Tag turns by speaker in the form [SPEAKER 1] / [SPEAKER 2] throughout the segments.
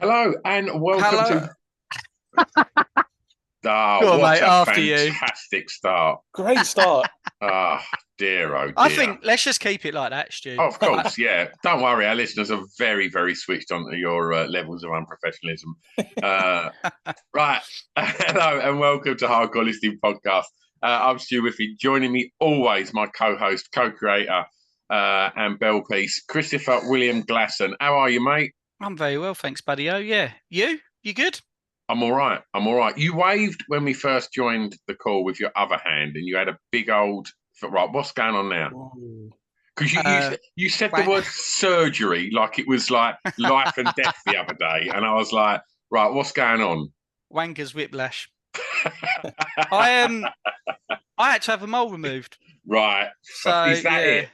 [SPEAKER 1] Hello and welcome
[SPEAKER 2] Hello.
[SPEAKER 1] to.
[SPEAKER 2] Go on,
[SPEAKER 1] What
[SPEAKER 2] mate.
[SPEAKER 1] a
[SPEAKER 2] After you.
[SPEAKER 1] fantastic start.
[SPEAKER 3] Great start.
[SPEAKER 1] Ah, dear, oh
[SPEAKER 2] I
[SPEAKER 1] dear.
[SPEAKER 2] think let's just keep it like that, Stu.
[SPEAKER 1] Oh, of course, yeah. Don't worry, our listeners are very, very switched on to your levels of unprofessionalism. Uh, right. Hello and welcome to Hardcore Listening Podcast. I'm Stu Whiffy. Joining me always, my co-host, co-creator, and bell piece, Christopher William Glasson. How are you, mate?
[SPEAKER 2] I'm very well, thanks, buddy. Oh, yeah. You good?
[SPEAKER 1] I'm all right. I'm all right. You waved when we first joined the call with your other hand, and you had a big old. Right, what's going on now?
[SPEAKER 3] Ooh.
[SPEAKER 1] Because
[SPEAKER 2] Uh,
[SPEAKER 1] you said the
[SPEAKER 2] Wank-
[SPEAKER 1] word surgery like it was like life and death the other day, and I was like, right, what's going on?
[SPEAKER 2] Wanker's whiplash. I I had to have a mole removed.
[SPEAKER 1] Right,
[SPEAKER 2] So
[SPEAKER 1] is that
[SPEAKER 2] yeah,
[SPEAKER 1] it?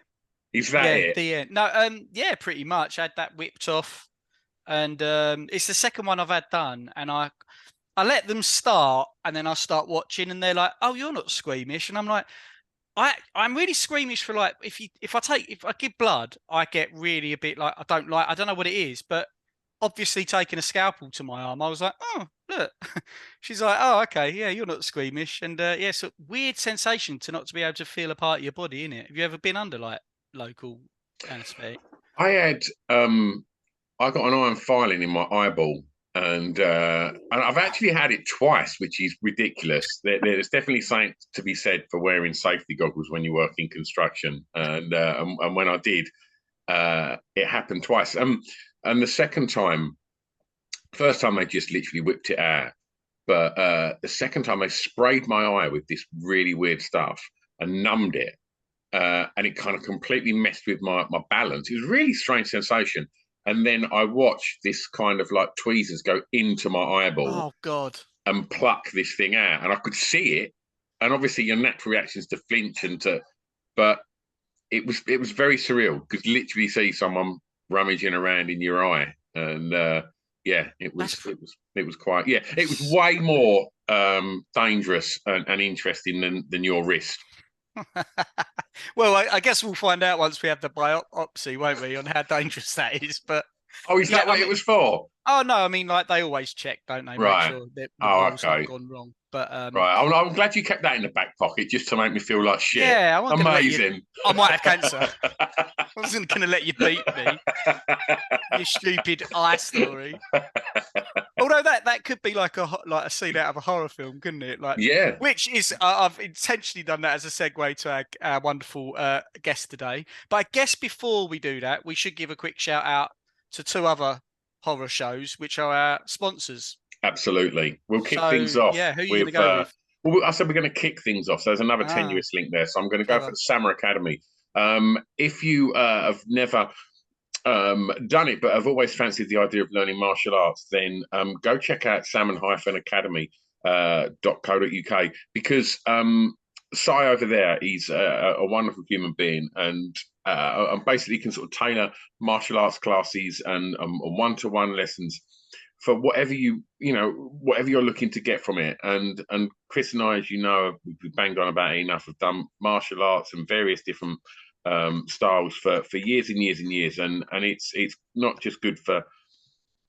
[SPEAKER 1] Is that
[SPEAKER 2] yeah,
[SPEAKER 1] it?
[SPEAKER 2] the end. No, yeah, pretty much. I had that whipped off, and it's the second one I've had done, and I let them start, and then I start watching, and they're like, "Oh, you're not squeamish," and I'm like. I'm really squeamish for like if I give blood, I get really a bit like I don't know what it is, but obviously taking a scalpel to my arm, I was like, oh look. She's like, oh okay, yeah, you're not squeamish, and yeah, so weird sensation to not to be able to feel a part of your body in it. Have you ever been under like local anesthetic?
[SPEAKER 1] I had I got an iron filing in my eyeball, and I've actually had it twice, which is ridiculous. There's definitely something to be said for wearing safety goggles when you work in construction, and when I did, it happened twice. And the second time, first time they just literally whipped it out, but the second time they sprayed my eye with this really weird stuff and numbed it, and it kind of completely messed with my balance. It was a really strange sensation. And then I watched this kind of like tweezers go into my eyeball
[SPEAKER 2] Oh God.
[SPEAKER 1] and pluck this thing out, and I could see it. And obviously, your natural reaction is to flinch but it was very surreal because literally see someone rummaging around in your eye, and yeah,
[SPEAKER 2] That's
[SPEAKER 1] it was quite it was way more dangerous and interesting than your wrist.
[SPEAKER 2] well, I guess we'll find out once we have the biopsy, won't we, on how dangerous that is. But
[SPEAKER 1] Oh, is
[SPEAKER 2] yeah,
[SPEAKER 1] that what it was for?
[SPEAKER 2] oh no, I mean like they always check, don't they? Make
[SPEAKER 1] Right.
[SPEAKER 2] sure that the
[SPEAKER 1] Oh,
[SPEAKER 2] mole's not
[SPEAKER 1] okay.
[SPEAKER 2] gone wrong. But
[SPEAKER 1] Right. I'm glad you kept that in the back pocket just to make me feel like shit.
[SPEAKER 2] yeah, I wasn't going to let you.
[SPEAKER 1] Amazing.
[SPEAKER 2] I might have cancer. I wasn't going to let you beat me. You stupid eye story. Although that could be like a scene out of a horror film, couldn't it? Like,
[SPEAKER 1] Yeah.
[SPEAKER 2] which is I've intentionally done that as a segue to our wonderful guest today. But I guess before we do that, we should give a quick shout out to two other horror shows, which are our sponsors.
[SPEAKER 1] Absolutely. We'll kick things
[SPEAKER 2] So
[SPEAKER 1] off
[SPEAKER 2] yeah, who are you going to
[SPEAKER 1] with.
[SPEAKER 2] go with?
[SPEAKER 1] Well, I said we're going to kick things off. So there's another
[SPEAKER 2] Ah,
[SPEAKER 1] tenuous link there. So I'm going to go for
[SPEAKER 2] clever.
[SPEAKER 1] the Summer Academy. If you have never done it, but have always fancied the idea of learning martial arts, then go check out salmon-academy.co.uk because Si over there, he's a wonderful human being and basically can sort of tailor martial arts classes and one-to-one lessons for whatever whatever you're looking to get from it. And Chris and I, as you know, we've banged on about it enough. Have done martial arts and various different styles for years and years and years, and it's not just good for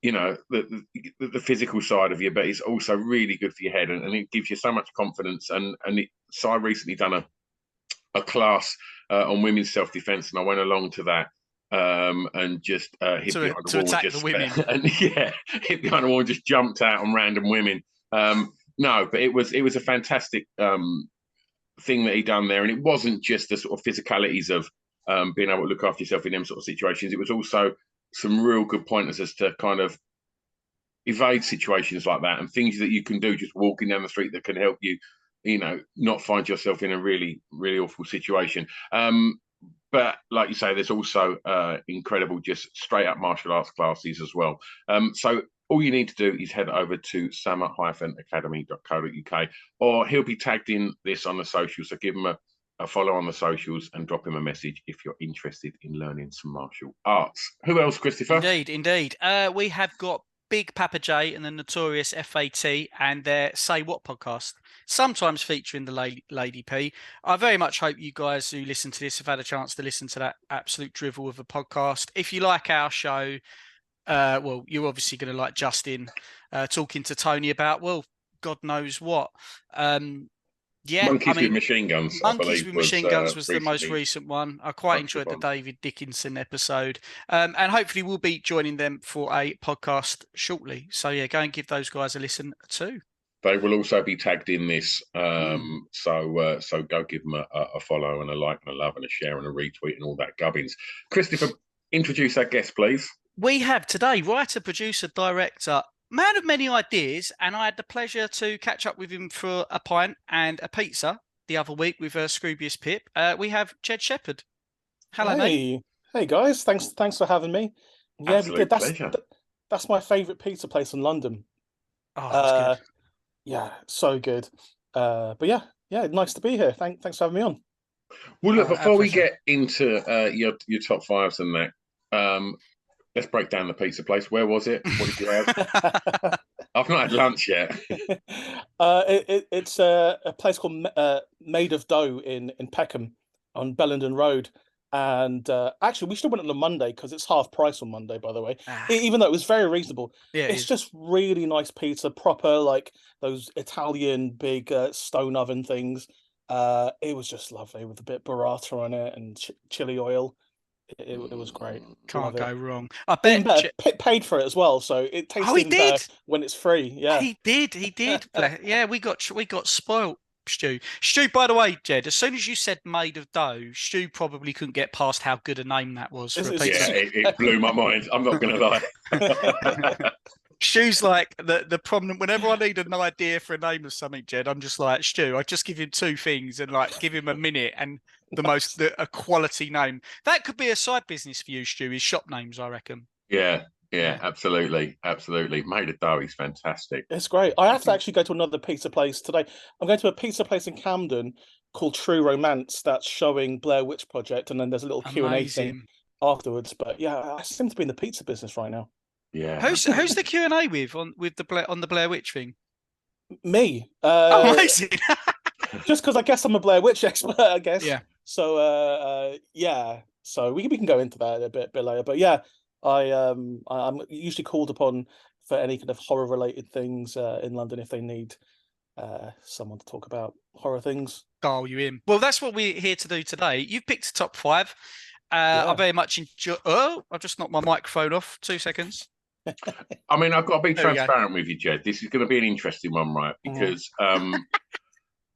[SPEAKER 1] the physical side of you, but it's also really good for your head, and it gives you so much confidence. So I recently done a class on women's self defense, and I went along to that. And just hit behind the
[SPEAKER 2] To
[SPEAKER 1] wall and
[SPEAKER 2] attack the
[SPEAKER 1] just
[SPEAKER 2] women.
[SPEAKER 1] and yeah, hit behind the wall and just jumped out on random women. No, but it was a fantastic thing that he done there, and it wasn't just the sort of physicalities of being able to look after yourself in them sort of situations. It was also some real good pointers as to kind of evade situations like that and things that you can do just walking down the street that can help you, not find yourself in a really, really awful situation. But like you say, there's also incredible just straight up martial arts classes as well. So all you need to do is head over to summer-academy.co.uk, or he'll be tagged in this on the socials. So give him a follow on the socials and drop him a message if you're interested in learning some martial arts. Who else, Christopher?
[SPEAKER 2] Indeed. We have got Big Papa J and the Notorious FAT and their Say What podcast, sometimes featuring the Lady P. I very much hope you guys who listen to this have had a chance to listen to that absolute drivel of a podcast. If you like our show, well, you're obviously going to like Justin talking to Tony about, well, God knows what. Yeah, I
[SPEAKER 1] Monkeys with
[SPEAKER 2] mean,
[SPEAKER 1] Machine Guns, I
[SPEAKER 2] Monkeys
[SPEAKER 1] believe,
[SPEAKER 2] with
[SPEAKER 1] was
[SPEAKER 2] Machine Guns was the most
[SPEAKER 1] recently
[SPEAKER 2] recent one. I quite
[SPEAKER 1] a good
[SPEAKER 2] enjoyed the
[SPEAKER 1] one.
[SPEAKER 2] David Dickinson episode. And hopefully we'll be joining them for a podcast shortly. So yeah, go and give those guys a listen too.
[SPEAKER 1] They will also be tagged in this,
[SPEAKER 2] Mm.
[SPEAKER 1] so go give them a follow and a like and a love and a share and a retweet and all that gubbins. Christopher, introduce our guest, please.
[SPEAKER 2] We have today writer, producer, director, man of many ideas, and I had the pleasure to catch up with him for a pint and a pizza the other week with Scroobius Pip. We have Jed Shepherd. Hello, mate.
[SPEAKER 3] Hey guys, thanks for having me. Yeah, we did.
[SPEAKER 1] Absolute pleasure.
[SPEAKER 3] That's my favorite pizza place in London.
[SPEAKER 2] Oh, that's good.
[SPEAKER 3] Yeah, so good. But yeah, nice to be here. Thanks for having me on.
[SPEAKER 1] Well, look, before we
[SPEAKER 2] pleasure.
[SPEAKER 1] get into your top fives and that, let's break down the pizza place. Where was it? What did you have? I've not had lunch yet.
[SPEAKER 3] It's a place called Made of Dough in Peckham on Bellenden Road. And actually, we should have went on a Monday because it's half price on Monday, by the way. Even though it was very reasonable.
[SPEAKER 2] Yeah,
[SPEAKER 3] it's just really nice pizza, proper like those Italian big stone oven things. It was just lovely with a bit of burrata on it and chili oil. It was great.
[SPEAKER 2] Can't go
[SPEAKER 3] it.
[SPEAKER 2] wrong. I
[SPEAKER 3] Even
[SPEAKER 2] bet
[SPEAKER 3] better, paid for it as well, so it tastes even better when it's free. Yeah,
[SPEAKER 2] he did. Yeah, we got spoilt. Stu, by the way, Jed, as soon as you said Made of Dough, Stu probably couldn't get past how good a name that was for a pizza.
[SPEAKER 1] Yeah, it blew my mind. I'm not going to lie.
[SPEAKER 2] Stu's like the prominent. Whenever I need an idea for a name of something, Jed, I'm just like Stu. I just give him two things and like give him a minute and a quality name. That could be a side business for you, Stu. Is shop names, I reckon.
[SPEAKER 1] Yeah, absolutely. Made of Dough is fantastic.
[SPEAKER 3] It's great. I have to actually go to another pizza place today. I'm going to a pizza place in Camden called True Romance that's showing Blair Witch Project, and then there's a little Q&A thing afterwards. But yeah, I seem to be in the pizza business right now.
[SPEAKER 1] Yeah.
[SPEAKER 2] Who's the Q&A with on the Blair Witch thing?
[SPEAKER 3] Me.
[SPEAKER 2] Amazing.
[SPEAKER 3] Just because I guess I'm a Blair Witch expert, I guess.
[SPEAKER 2] Yeah.
[SPEAKER 3] So yeah. So we can go into that a bit later. But yeah, I'm usually called upon for any kind of horror related things in London if they need someone to talk about horror things.
[SPEAKER 2] Dial you in. Well, that's what we're here to do today. You've picked a top five. I very much enjoy. Oh, I've just knocked my microphone off. 2 seconds.
[SPEAKER 1] I mean, I've got to be transparent with you, Jed. This is going to be an interesting one, right? Because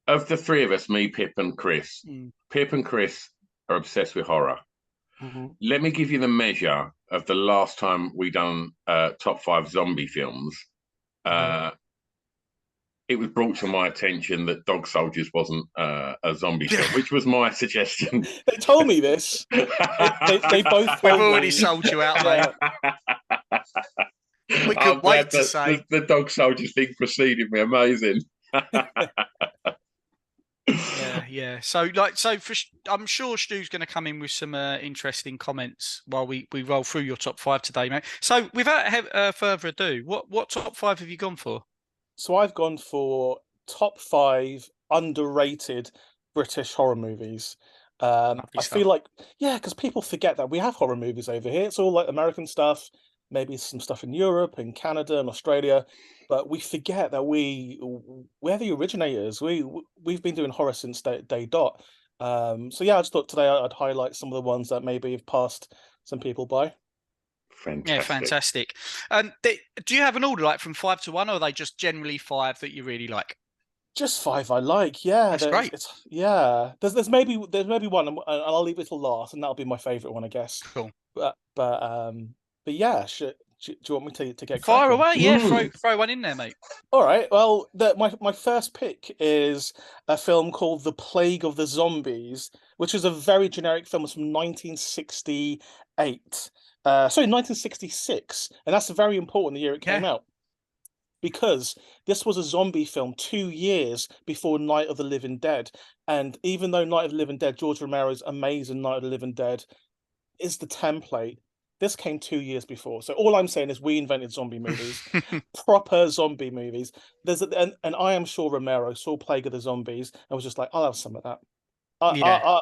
[SPEAKER 1] of the three of us, me, Pip, and Chris, Pip and Chris are obsessed with horror. Let me give you the measure of the last time we done top five zombie films. It was brought to my attention that Dog Soldiers wasn't a zombie film, which was my suggestion.
[SPEAKER 3] They told me this. they both.
[SPEAKER 2] We've already sold you out, mate. We could wait to say
[SPEAKER 1] the Dog Soldiers thing preceded me. Amazing.
[SPEAKER 2] Yeah. So I'm sure Stu's going to come in with some interesting comments while we roll through your top five today, mate. So without further ado, what top five have you gone for?
[SPEAKER 3] So I've gone for top five underrated British horror movies. I feel like, because people forget that we have horror movies over here. It's all like American stuff, maybe some stuff in Europe and Canada and Australia, but we forget that we're the originators. We've been doing horror since day dot. So yeah, I just thought today I'd highlight some of the ones that maybe have passed some people by.
[SPEAKER 1] Fantastic.
[SPEAKER 2] Yeah, fantastic. Do you have an order like from 5 to 1, or are they just generally 5 that you really like?
[SPEAKER 3] Just 5 I like. Yeah,
[SPEAKER 2] that's great.
[SPEAKER 3] There's maybe one, and I'll leave it till last, and that'll be my favorite one, I guess.
[SPEAKER 2] Cool.
[SPEAKER 3] But yeah, do you want me to get
[SPEAKER 2] fire
[SPEAKER 3] cracking?
[SPEAKER 2] away? Yeah, throw one in there, mate.
[SPEAKER 3] All right. Well, my first pick is a film called The Plague of the Zombies, which is a very generic film. It's from 1968. 1966, and that's very important, the year it came out, because this was a zombie film 2 years before Night of the Living Dead. And even though Night of the Living Dead, George Romero's amazing Night of the Living Dead, is the template, this came 2 years before. So all I'm saying is we invented zombie movies, proper zombie movies. And I am sure Romero saw Plague of the Zombies and was just like, I'll have some of that.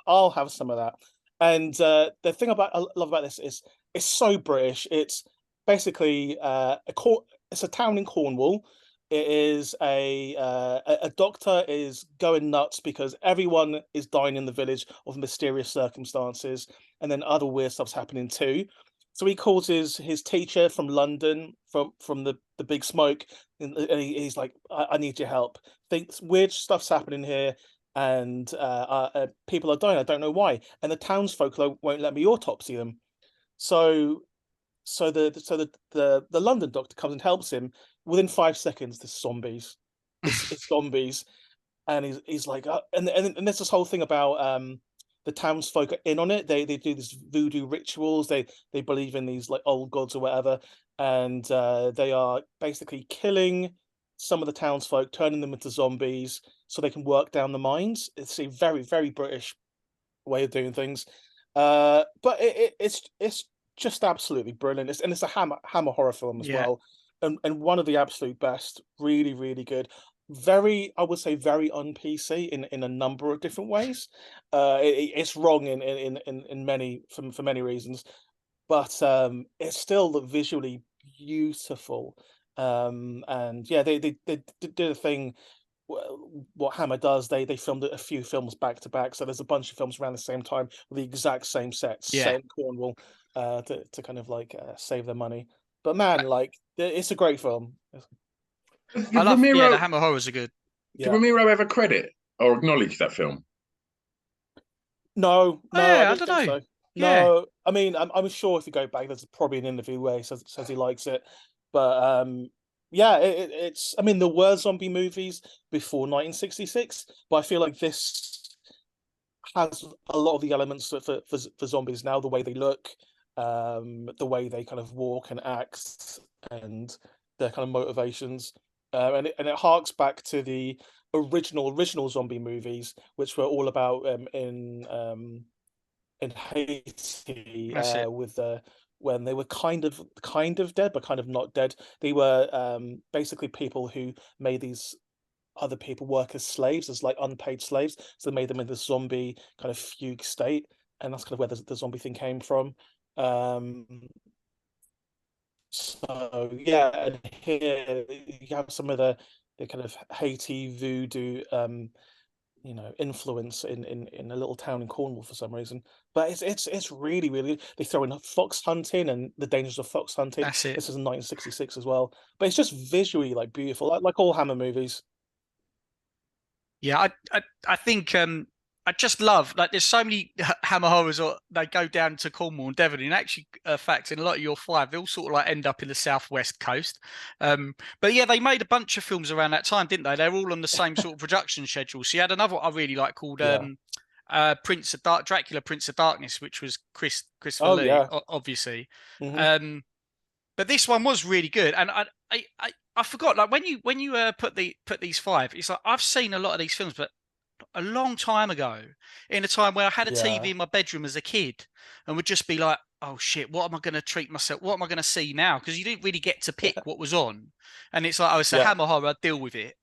[SPEAKER 3] I'll have some of that. And the thing I love about this is it's so British. It's basically it's a town in Cornwall. It is a doctor is going nuts because everyone is dying in the village of mysterious circumstances, and then other weird stuff's happening too. So he calls his teacher from London, from the Big Smoke, and he's like, I need your help. Thinks weird stuff's happening here, and people are dying. I don't know why, and the townsfolk won't let me autopsy them. So the London doctor comes and helps him. Within 5 seconds, there's zombies. It's zombies, and he's like, and there's this whole thing about the townsfolk are in on it. They do these voodoo rituals. They believe in these like old gods or whatever, and they are basically killing some of the townsfolk, turning them into zombies so they can work down the mines. It's a very, very British way of doing things. But it's just absolutely brilliant. It's a hammer horror film as well, and one of the absolute best. Really, really good. Very, I would say, very un PC in a number of different ways. It's wrong in many for many reasons, but it's still visually beautiful. And yeah, they did a thing. What Hammer does, they filmed a few films back to back, so there's a bunch of films around the same time with the exact same sets set in Cornwall, to kind of like save their money. But man, like it's a great film.
[SPEAKER 2] I
[SPEAKER 1] Did
[SPEAKER 2] love,
[SPEAKER 1] Ramiro,
[SPEAKER 2] the Hammer horrors are good.
[SPEAKER 1] did
[SPEAKER 3] Yeah.
[SPEAKER 1] Ramiro ever credit or acknowledge that film?
[SPEAKER 3] No,
[SPEAKER 2] Oh,
[SPEAKER 3] no, I
[SPEAKER 2] yeah, I
[SPEAKER 3] don't
[SPEAKER 2] don't
[SPEAKER 3] think
[SPEAKER 2] know.
[SPEAKER 3] so.
[SPEAKER 2] Yeah,
[SPEAKER 3] No, I mean, I'm sure if you go back, there's probably an interview where he says he likes it, but yeah, it's. I mean, there were zombie movies before 1966, but I feel like this has a lot of the elements for zombies now. The way they look, the way they kind of walk and act, and their kind of motivations, and it harks back to the original zombie movies, which were all about in Haiti,
[SPEAKER 2] that's it.
[SPEAKER 3] with when they were kind of dead but kind of not dead. They were basically people who made these other people work as slaves, as like unpaid slaves. So they made them in this zombie kind of fugue state, and that's kind of where the zombie thing came from. Um, so yeah, and here you have some of the kind of Haiti voodoo influence in a little town in Cornwall for some reason. But it's really, really, they throw in fox hunting and the dangers of fox hunting.
[SPEAKER 2] That's it.
[SPEAKER 3] This is in 1966 as well. But it's just visually like beautiful, like all Hammer movies.
[SPEAKER 2] Yeah, I think I just love, like, there's so many Hammer horrors, or they go down to Cornwall and Devon. And actually, fact, in a lot of your five, they all sort of like end up in the southwest coast. But yeah, they made a bunch of films around that time, didn't they? They're all on the same sort of production schedule. So you had another one I really like called
[SPEAKER 3] Yeah.
[SPEAKER 2] Dracula, Prince of Darkness, which was Christopher
[SPEAKER 3] Oh
[SPEAKER 2] Lee,
[SPEAKER 3] yeah.
[SPEAKER 2] obviously.
[SPEAKER 3] Hmm.
[SPEAKER 2] But this one was really good, and I forgot, like, when you put these five, it's like I've seen a lot of these films, but a long time ago, in a time where I had a TV
[SPEAKER 3] Yeah.
[SPEAKER 2] in my bedroom as a kid, and would just be like, oh shit, what am I going to treat myself? What am I going to see now? Because you didn't really get to pick what was on, and it's like, oh, it's a
[SPEAKER 3] Yeah.
[SPEAKER 2] Hammer horror, deal with it.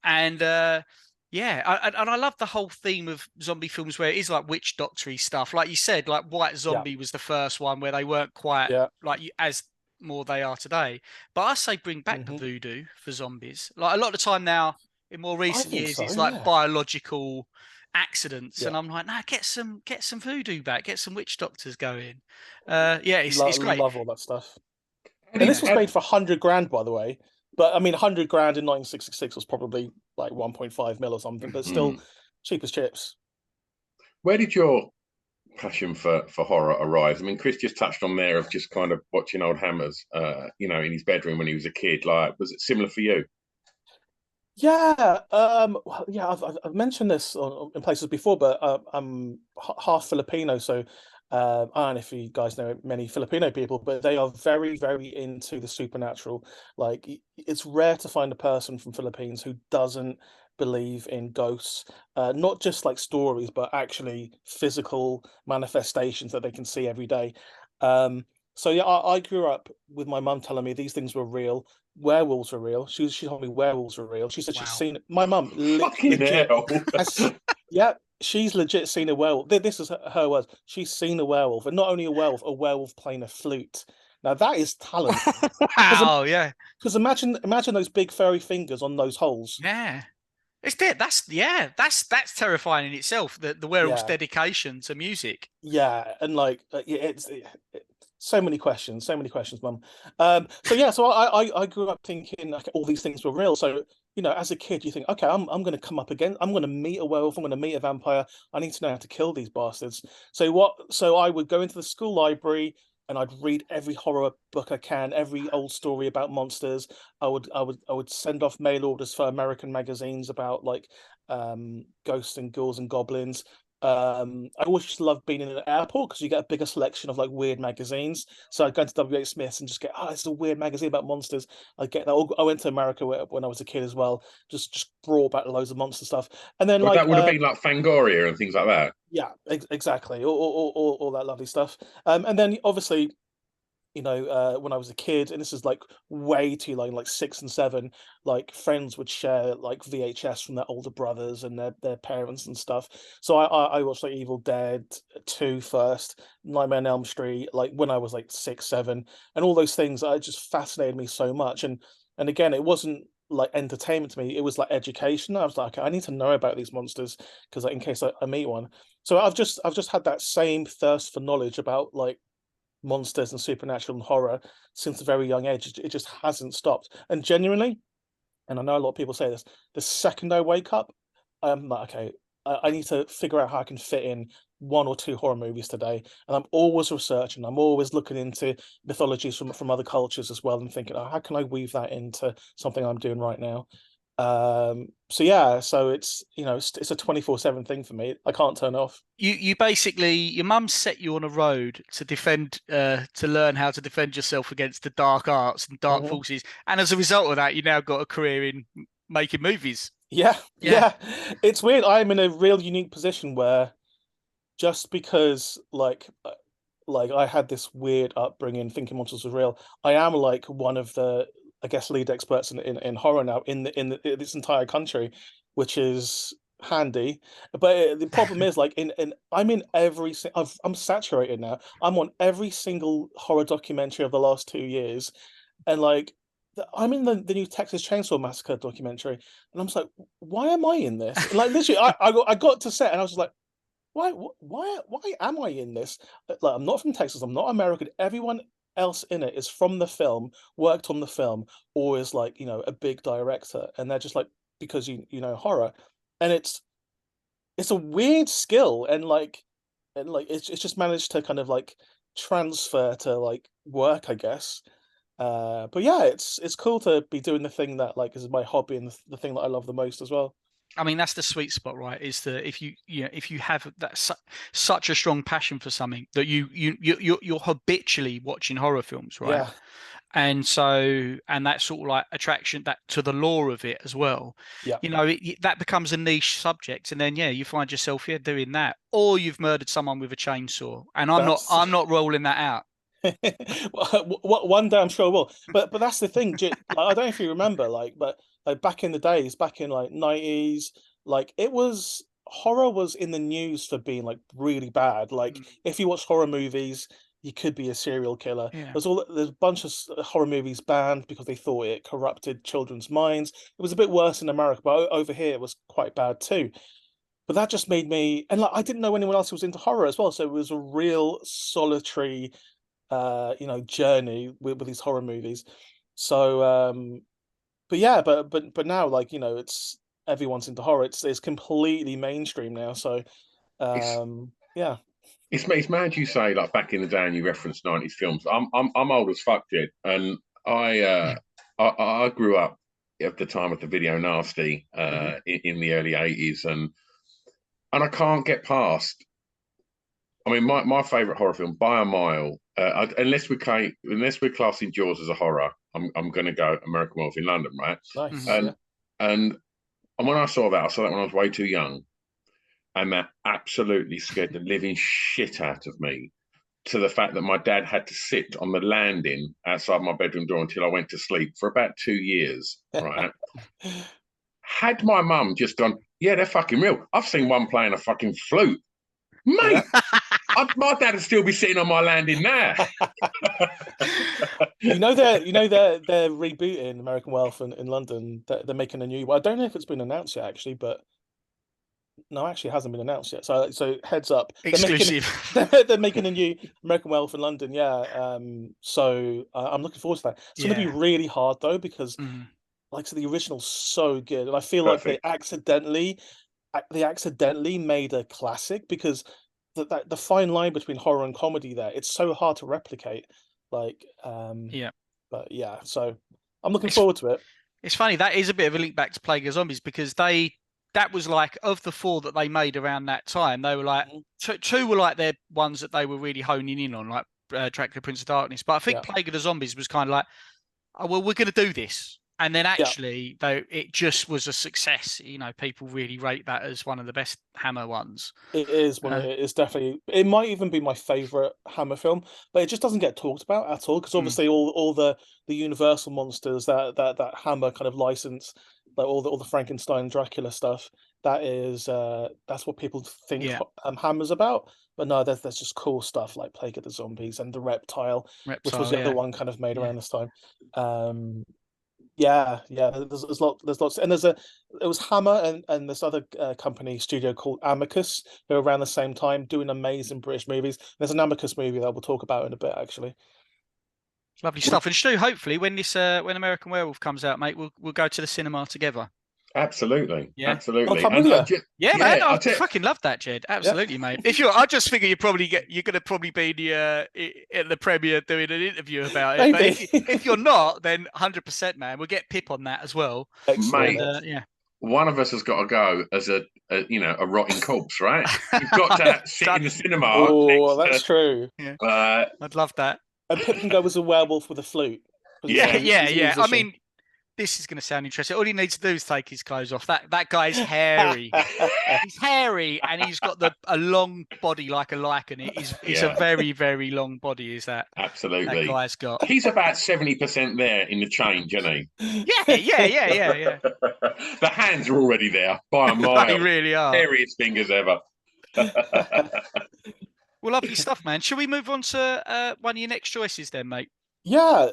[SPEAKER 2] And yeah, and I love the whole theme of zombie films where it is like witch doctory stuff. Like you said, like White
[SPEAKER 3] Yeah.
[SPEAKER 2] Zombie was the first one where they weren't quite
[SPEAKER 3] Yeah.
[SPEAKER 2] like as more they are today. But I say bring back the
[SPEAKER 3] Hmm.
[SPEAKER 2] voodoo for zombies. Like a lot of the time now, in more
[SPEAKER 3] I
[SPEAKER 2] recent
[SPEAKER 3] think
[SPEAKER 2] years,
[SPEAKER 3] so.
[SPEAKER 2] it's like
[SPEAKER 3] Yeah.
[SPEAKER 2] biological accidents,
[SPEAKER 3] Yeah.
[SPEAKER 2] and I'm like, no, get some voodoo back, get some witch doctors going. Yeah, it's great.
[SPEAKER 3] Love all that stuff.
[SPEAKER 1] How
[SPEAKER 3] And
[SPEAKER 1] did,
[SPEAKER 3] this
[SPEAKER 2] Yeah,
[SPEAKER 3] was made for 100 grand, by the way. But I mean, 100 grand in 1966 was probably like 1.5 mil or something, but still cheap as chips.
[SPEAKER 1] where did your passion for horror arise? I mean, Chris just touched on there of just kind of watching old Hammers, in his bedroom when he was a kid. Like, was it similar for you?
[SPEAKER 3] Yeah, well, yeah, I've mentioned this in places before, but I'm half Filipino, so I don't know if you guys know many Filipino people, but they are very, very into the supernatural. Like, it's rare to find a person from Philippines who doesn't believe in ghosts, not just like stories, but actually physical manifestations that they can see every day. So yeah, I grew up with my mum telling me these things were real. Werewolves were real. She told me werewolves were real. She said she's
[SPEAKER 2] wow.
[SPEAKER 3] seen it. My mum
[SPEAKER 1] Fucking
[SPEAKER 3] legit
[SPEAKER 1] hell!
[SPEAKER 3] has. Yeah, she's legit seen a werewolf. This is her words. She's seen a werewolf, and not only a werewolf playing a flute. Now that is talent.
[SPEAKER 2] Wow, yeah,
[SPEAKER 3] Because imagine those big furry fingers on those holes.
[SPEAKER 2] yeah. It's dead. That's terrifying in itself. The werewolf's
[SPEAKER 3] Yeah,
[SPEAKER 2] dedication to music.
[SPEAKER 3] yeah, and like yeah, so many questions, Mum. So yeah, so I grew up thinking like all these things were real. So as a kid, you think, okay, I'm going to come up again. I'm going to meet a werewolf. I'm going to meet a vampire. I need to know how to kill these bastards. So I would go into the school library and I'd read every horror book I can, every old story about monsters. I would send off mail orders for American magazines about like ghosts and ghouls and goblins. I always just loved being in an airport because you get a bigger selection of like weird magazines. So I'd go to WH Smith's and just get, oh, it's a weird magazine about monsters. I'd get that. I went to America when I was a kid as well. Just brought back loads of monster stuff. And then
[SPEAKER 1] But
[SPEAKER 3] like
[SPEAKER 1] that would have been like Fangoria and things like that.
[SPEAKER 3] yeah, exactly. All that lovely stuff. And then obviously when I was a kid, and this is like way too long, like 6 and 7, like friends would share like VHS from their older brothers and their parents and stuff. So I watched like Evil Dead 2 first, Nightmare on Elm Street, like when I was like 6, 7, and all those things just fascinated me so much. And again, it wasn't like entertainment to me; it was like education. I was like, okay, I need to know about these monsters because like, in case I meet one. So I've just had that same thirst for knowledge about like monsters and supernatural and horror since a very young age. It just hasn't stopped. And genuinely, and I know a lot of people say this, the second I wake up, I'm like, okay, I need to figure out how I can fit in 1 or 2 horror movies today. And I'm always researching, I'm always looking into mythologies from other cultures as well and thinking, oh, how can I weave that into something I'm doing right now? So yeah, so it's a 24/7 thing for me. I can't turn off.
[SPEAKER 2] You basically your mum set you on a road to defend to learn how to defend yourself against the dark arts and dark
[SPEAKER 3] Mhm.
[SPEAKER 2] forces, and as a result of that, you now got a career in making movies.
[SPEAKER 3] Yeah,
[SPEAKER 2] Yeah.
[SPEAKER 3] yeah. It's weird. I'm in a real unique position where just because like I had this weird upbringing thinking monsters were real, I am like one of the, I guess, lead experts in horror now in this entire country, which is handy. But the problem is like in I'm in I'm saturated now. I'm on every single horror documentary of the last 2 years, and like I'm in the new Texas Chainsaw Massacre documentary, and I'm just like, why am I in this? And, like literally, I got to set and I was just like, why am I in this? Like, I'm not from Texas. I'm not American. Everyone else in it is from the film, worked on the film, or is like a big director, and they're just like, because you know horror, and it's a weird skill, and it's just managed to kind of like transfer to like work, I guess. But yeah, it's cool to be doing the thing that like is my hobby and the thing that I love the most as well.
[SPEAKER 2] I mean, that's the sweet spot, right? Is that if you have such a strong passion for something that you're habitually watching horror films, right?
[SPEAKER 3] Yeah,
[SPEAKER 2] And so that sort of like attraction that to the lore of it as well,
[SPEAKER 3] yeah.
[SPEAKER 2] that becomes a niche subject, and then yeah, you find yourself doing that, or you've murdered someone with a chainsaw, and
[SPEAKER 3] That's
[SPEAKER 2] I'm not rolling that out.
[SPEAKER 3] One day I'm sure I will. But that's the thing. Like, I don't know if you remember, but like back in the days, back in like 90s, like it was horror was in the news for being like really bad. Like
[SPEAKER 2] Mm.
[SPEAKER 3] if you watch horror movies, you could be a serial killer.
[SPEAKER 2] Yeah.
[SPEAKER 3] There's a bunch of horror movies banned because they thought it corrupted children's minds. It was a bit worse in America, but over here it was quite bad too. But that just made me, and like I didn't know anyone else who was into horror as well. So it was a real solitary journey with these horror movies. So but yeah, but now like it's everyone's into horror. It's completely mainstream now. So
[SPEAKER 1] It's
[SPEAKER 3] yeah.
[SPEAKER 1] it's mad you say like back in the day and you reference 90s films. I'm old as fuck, Jed, and I uh
[SPEAKER 2] Yeah.
[SPEAKER 1] I grew up at the time of the video nasty
[SPEAKER 3] Mhm.
[SPEAKER 1] in the early 80s, and I can't get past. I mean, my favorite horror film by a mile, unless we're classing Jaws as a horror, I'm going to go American Wolf in London, right?
[SPEAKER 3] Nice.
[SPEAKER 2] Mhm.
[SPEAKER 3] Yeah.
[SPEAKER 1] And and when I saw that when I was way too young, and that absolutely scared the living shit out of me. To the fact that my dad had to sit on the landing outside my bedroom door until I went to sleep for about 2 years, right? Had my mum just gone, yeah, they're fucking real. I've seen one playing a fucking flute,
[SPEAKER 3] Yeah.
[SPEAKER 1] mate. My dad would still be sitting on my landing now.
[SPEAKER 3] they're rebooting American Wealth in London. They're making a new one. I don't know if it's been announced yet, actually, but no, actually, it hasn't been announced yet. So heads up,
[SPEAKER 2] Exclusive.
[SPEAKER 3] they're making a new American Wealth in London. Yeah. So I'm looking forward to that. It's going to be really hard though because, like, so the original's so good, and I feel like
[SPEAKER 1] Perfect.
[SPEAKER 3] they accidentally made a classic because the fine line between horror and comedy there, it's so hard to replicate. Like, but yeah, so I'm looking forward to it.
[SPEAKER 2] It's funny, that is a bit of a link back to Plague of Zombies because that was like, of the four that they made around that time, they were like, two were like their ones that they were really honing in on, like Dracula, Prince of Darkness. But I think Plague of the Zombies was kind of like, oh, well, we're going to do this. And then actually, though, it just was a success. You know, people really rate that as one of the best Hammer ones.
[SPEAKER 3] It is it's definitely. It might even be my favorite Hammer film, but it just doesn't get talked about at all because obviously all the Universal monsters that Hammer kind of license, like all the Frankenstein, Dracula stuff. That's what people think Hammer's about. But no, there's just cool stuff like Plague of the Zombies and the Reptile, which was the other one kind of made around this time. There's lots, and it was Hammer and this other company studio called Amicus who were around the same time doing amazing British movies. There's an Amicus movie that we'll talk about in a bit, actually.
[SPEAKER 2] Lovely stuff. And Stu, hopefully when American Werewolf comes out, mate, we'll go to the cinema together.
[SPEAKER 1] Absolutely.
[SPEAKER 2] Yeah.
[SPEAKER 1] Absolutely.
[SPEAKER 3] Man,
[SPEAKER 2] I fucking love that, Jed. Absolutely, mate. I just figure you're gonna probably be at the premiere doing an interview about it.
[SPEAKER 3] Maybe.
[SPEAKER 2] But if you're not, then 100%, man. We'll get Pip on that as well.
[SPEAKER 1] Mate,
[SPEAKER 2] yeah.
[SPEAKER 1] One of us has got to go as a rotting corpse, right? You've got to sit in the cinema.
[SPEAKER 3] Oh, that's true.
[SPEAKER 2] Yeah. I'd love that.
[SPEAKER 3] And Pip can go as a werewolf with a flute.
[SPEAKER 2] Yeah. I mean, this is going to sound interesting. All he needs to do is take his clothes off. That guy's hairy. He's hairy, and he's got a long body like a lichen. It's a very, very long body. Is that
[SPEAKER 1] absolutely?
[SPEAKER 2] That guy's got.
[SPEAKER 1] He's about 70% there in the change, isn't
[SPEAKER 2] he? Yeah.
[SPEAKER 1] The hands are already there by a mile.
[SPEAKER 2] They really are.
[SPEAKER 1] Hairiest fingers ever.
[SPEAKER 2] Well, lovely stuff, man. Shall we move on to one of your next choices then, mate?
[SPEAKER 3] Yeah,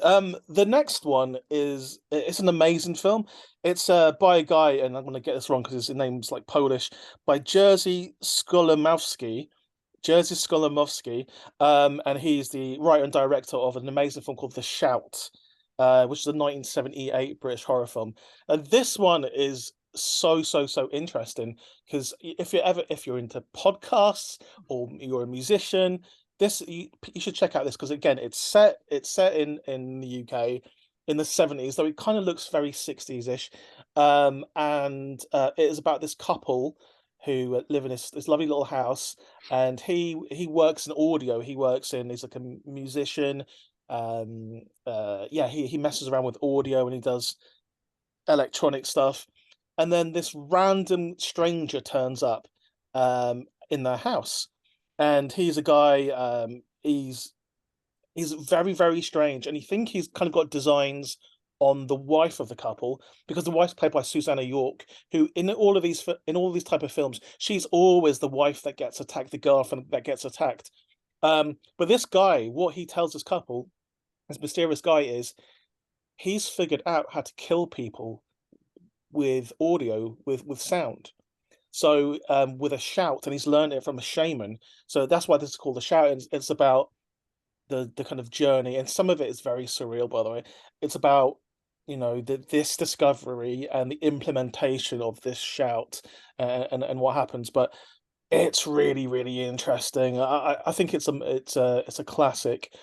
[SPEAKER 3] the next one it's an amazing film. It's by a guy, and I'm gonna get this wrong because his name's like Polish, by Jerzy Skolimowski. And he's the writer and director of an amazing film called The Shout, which is a 1978 British horror film. And this one is so interesting because if you're into podcasts or you're a musician, you should check out this because again, it's set in the UK in the 70s, though it kind of looks very 60s-ish. And it is about this couple who live in this lovely little house, and he works in audio. He's like a musician. He messes around with audio and he does electronic stuff. And then this random stranger turns up in their house. And he's a guy, he's very, very strange. And you think he's kind of got designs on the wife of the couple, because the wife's played by Susanna York, who in all these type of films, she's always the wife that gets attacked, the girlfriend that gets attacked. But this guy, what he tells this couple, this mysterious guy, is he's figured out how to kill people with audio, with sound. So with a shout, and he's learned it from a shaman. So that's why this is called The Shout. It's about the kind of journey, and some of it is very surreal, by the way. It's about this discovery and the implementation of this shout and what happens. But it's really, really interesting. I think it's a classic,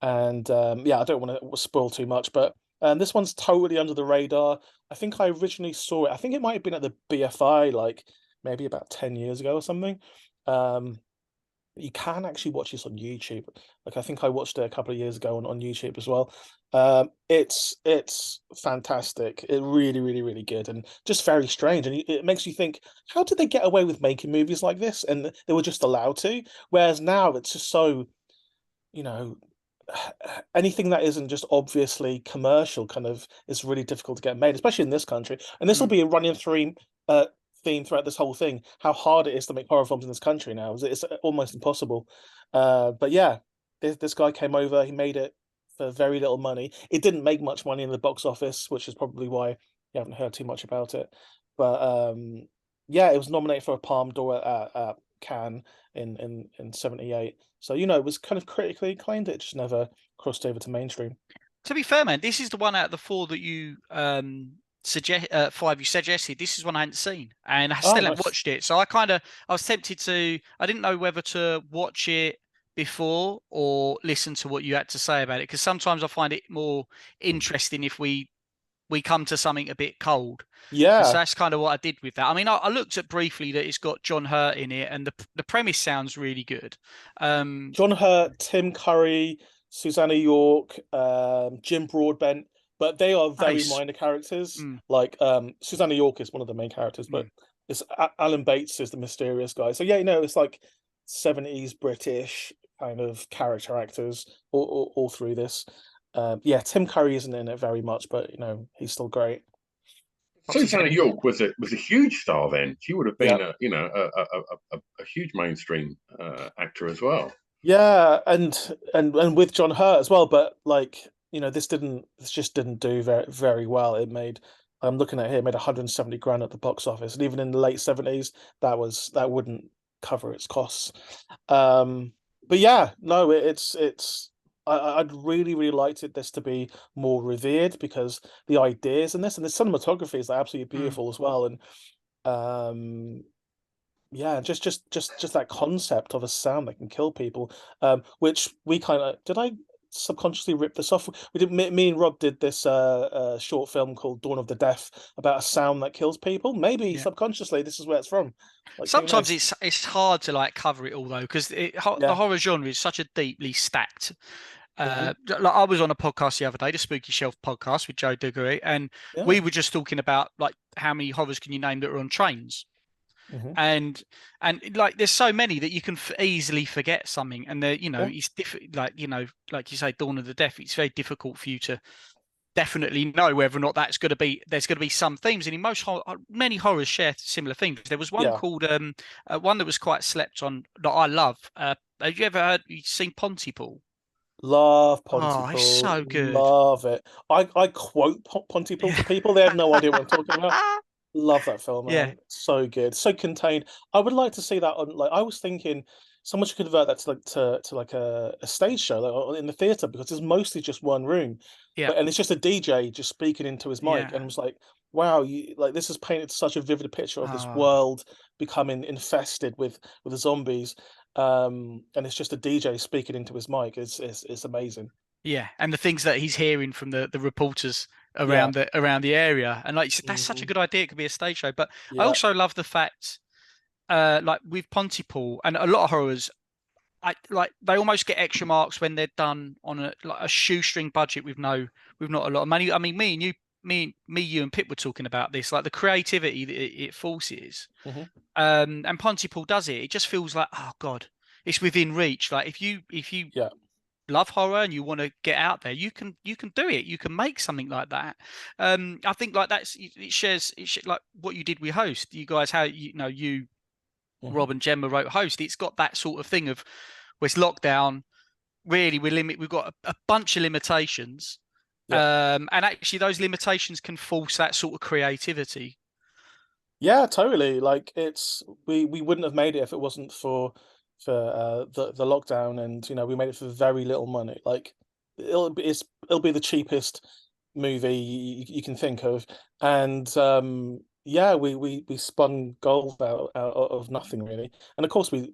[SPEAKER 3] and I don't want to spoil too much, but this one's totally under the radar. I think I originally saw it. I think it might have been at the BFI, like maybe about 10 years ago or something. You can actually watch this on YouTube. Like I think I watched it a couple of years ago on YouTube as well. It's fantastic. It really, really, really good, and just very strange. And it makes you think, how did they get away with making movies like this? And they were just allowed to. Whereas now it's just so, anything that isn't just obviously commercial kind of is really difficult to get made, especially in this country. And this will be a running theme throughout this whole thing, how hard it is to make horror films in this country now. It's almost impossible. But yeah, this guy came over. He made it for very little money. It didn't make much money in the box office, which is probably why you haven't heard too much about it. But yeah, it was nominated for a Palme d'Or at Cannes in '78. So it was kind of critically acclaimed. It just never crossed over to mainstream.
[SPEAKER 2] To be fair, man, this is the one out of the four that you five you suggested. This is one I hadn't seen, and I
[SPEAKER 3] Oh,
[SPEAKER 2] still haven't
[SPEAKER 3] nice.
[SPEAKER 2] watched it. So I was tempted to. I didn't know whether to watch it before or listen to what you had to say about it, because sometimes I find it more interesting if we come to something a bit cold. And so
[SPEAKER 3] Yeah,
[SPEAKER 2] that's kind of what I did with that. I mean, I looked at briefly that it's got John Hurt in it, and the premise sounds really good.
[SPEAKER 3] John Hurt, Tim Curry, Susanna York, Jim Broadbent, but they are very
[SPEAKER 2] Nice.
[SPEAKER 3] minor characters.
[SPEAKER 2] Mm,
[SPEAKER 3] Like Susanna York is one of the main characters, but
[SPEAKER 2] mm.
[SPEAKER 3] it's Alan Bates is the mysterious guy. So yeah, it's like '70s British kind of character actors all through this. Yeah, Tim Curry isn't in it very much, but he's still great.
[SPEAKER 2] Pops his
[SPEAKER 1] Susanna
[SPEAKER 2] head.
[SPEAKER 1] York was a huge star then. She would have
[SPEAKER 3] Yeah.
[SPEAKER 1] been a huge mainstream actor as well.
[SPEAKER 3] Yeah, and with John Hurt as well, but like, this just didn't do very very well. I'm looking at here, it made 170 grand at the box office, and even in the late '70s, that wouldn't cover its costs. But yeah, no, I'd really really liked this to be more revered, because the ideas in this and the cinematography is absolutely
[SPEAKER 2] Mm.
[SPEAKER 3] beautiful as well, and um yeah, just that concept of a sound that can kill people, which we kind of did. I subconsciously rip this off. We did. Me and Rob did this short film called Dawn of the Deaf about a sound that kills people. Maybe
[SPEAKER 2] Yeah.
[SPEAKER 3] subconsciously, this is where it's from. Like, who
[SPEAKER 2] Sometimes
[SPEAKER 3] knows?
[SPEAKER 2] it's hard to like cover it all though, because the
[SPEAKER 3] Yeah.
[SPEAKER 2] horror genre is such a deeply stacked.
[SPEAKER 3] Hmm.
[SPEAKER 2] Like I was on a podcast the other day, the Spooky Shelf podcast with Joe Duggery, and
[SPEAKER 3] Yeah.
[SPEAKER 2] we were just talking about like how many horrors can you name that are on trains,
[SPEAKER 3] Hmm.
[SPEAKER 2] and like there's so many that you can easily forget something, and
[SPEAKER 3] Yeah.
[SPEAKER 2] it's like you say, Dawn of the Deaf. It's very difficult for you to definitely know whether or not there's going to be some themes, and in many horrors share similar themes. There was one
[SPEAKER 3] Yeah.
[SPEAKER 2] called one that was quite slept on that I love. Have you ever seen Pontypool?
[SPEAKER 3] Love
[SPEAKER 2] Oh, it's
[SPEAKER 3] Pontypool.
[SPEAKER 2] so good.
[SPEAKER 3] Love it. I quote Pontypool to people. They have no idea what I'm talking about. Love that film,
[SPEAKER 2] Yeah,
[SPEAKER 3] man. So good, so contained. I would like to see that on. Like, I was thinking, someone should convert that to like a stage show, like in the theater, because it's mostly just one room,
[SPEAKER 2] yeah,
[SPEAKER 3] and it's just a DJ just speaking into his mic, and
[SPEAKER 2] yeah.
[SPEAKER 3] I was like, wow, like this has painted such a vivid picture of this
[SPEAKER 2] Oh,
[SPEAKER 3] world becoming infested with the zombies, and it's just a DJ speaking into his mic. It's amazing.
[SPEAKER 2] yeah. And the things that he's hearing from the reporters
[SPEAKER 3] Yeah.
[SPEAKER 2] around the area, and like you said, that's such a
[SPEAKER 3] Hmm.
[SPEAKER 2] good idea. It could be a stage show. But I
[SPEAKER 3] Yeah.
[SPEAKER 2] also love the fact, like with Pontypool and a lot of horrors, I like they almost get extra marks when they're done on a shoestring budget with not a lot of money. I mean, you and Pip were talking about this, like the creativity that it forces.
[SPEAKER 3] Hmm.
[SPEAKER 2] And Pontypool does it. It just feels like, oh God, it's within reach. Like if you
[SPEAKER 3] Yeah.
[SPEAKER 2] love horror and you want to get out there, you can do it. You can make something like that. I think like like what you did with Host. You guys, how you
[SPEAKER 3] Hmm.
[SPEAKER 2] Rob and Gemma wrote Host. It's got that sort of thing of where it's lockdown. Really, we've got a bunch of limitations,
[SPEAKER 3] Yeah.
[SPEAKER 2] and actually those limitations can force that sort of creativity.
[SPEAKER 3] Yeah, totally. Like, we wouldn't have made it if it wasn't for the lockdown, and we made it for very little money. Like, it'll be the cheapest movie you can think of, and yeah, we spun gold out of nothing really, and of course we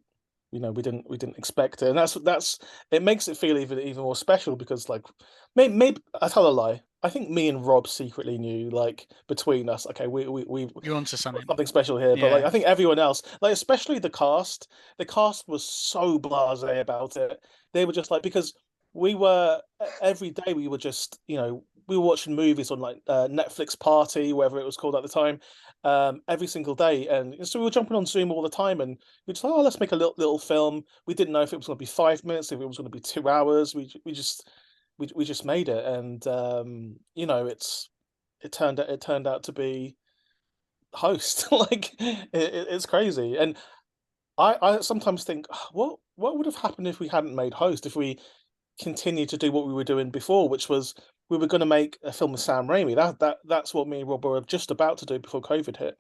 [SPEAKER 3] didn't expect it, and that's it makes it feel even more special, because like maybe I tell a lie. I think me and Rob secretly knew, like, between us, okay, we've
[SPEAKER 2] You're onto
[SPEAKER 3] got
[SPEAKER 2] something.
[SPEAKER 3] something special here, but like
[SPEAKER 2] Yeah,
[SPEAKER 3] I think everyone else, like especially the cast was so blasé about it. They were just like, because we were every day we were just we were watching movies on like Netflix Party, whatever it was called at the time, every single day, and so we were jumping on Zoom all the time, and we just, oh, let's make a little film. We didn't know if it was going to be 5 minutes, if it was going to be 2 hours. We just made it, and it turned out to be host. Like it's crazy. And I sometimes think, what would have happened if we hadn't made Host, if we continued to do what we were doing before, which was we were going to make a film with Sam Raimi. That's what me and Rob were just about to do before COVID hit.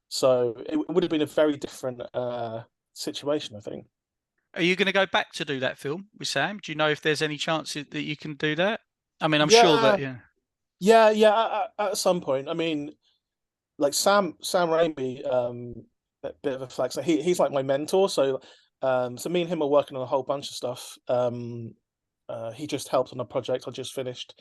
[SPEAKER 3] So it would have been a very different situation, I think.
[SPEAKER 2] Are you going to go back to do that film with Sam? Do you know if there's any chance that you can do that? I mean, I'm sure
[SPEAKER 3] Yeah,
[SPEAKER 2] that, yeah.
[SPEAKER 3] yeah. At some point, I mean, like Sam Raimi, a bit of a flex. He's like my mentor. So me and him are working on a whole bunch of stuff. He just helped on a project I just finished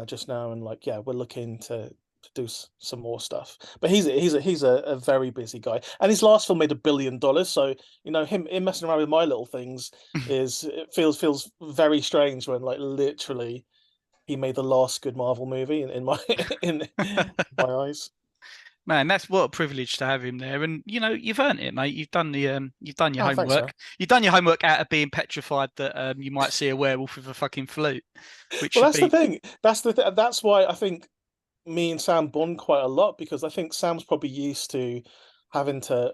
[SPEAKER 3] just now, and like, yeah, we're looking to do some more stuff. But he's a very busy guy, and his last film made $1 billion. So him messing around with my little things it feels very strange when like literally he made the last good Marvel movie in my in my eyes.
[SPEAKER 2] Man, that's what a privilege to have him there. And you've earned it, mate. You've done your
[SPEAKER 3] Oh, thanks,
[SPEAKER 2] homework.
[SPEAKER 3] man.
[SPEAKER 2] You've done your homework out of being petrified that you might see a werewolf with a fucking flute, which
[SPEAKER 3] Well,
[SPEAKER 2] should
[SPEAKER 3] that's the
[SPEAKER 2] be
[SPEAKER 3] thing. That's why I think me and Sam bond quite a lot, because I think Sam's probably used to having to,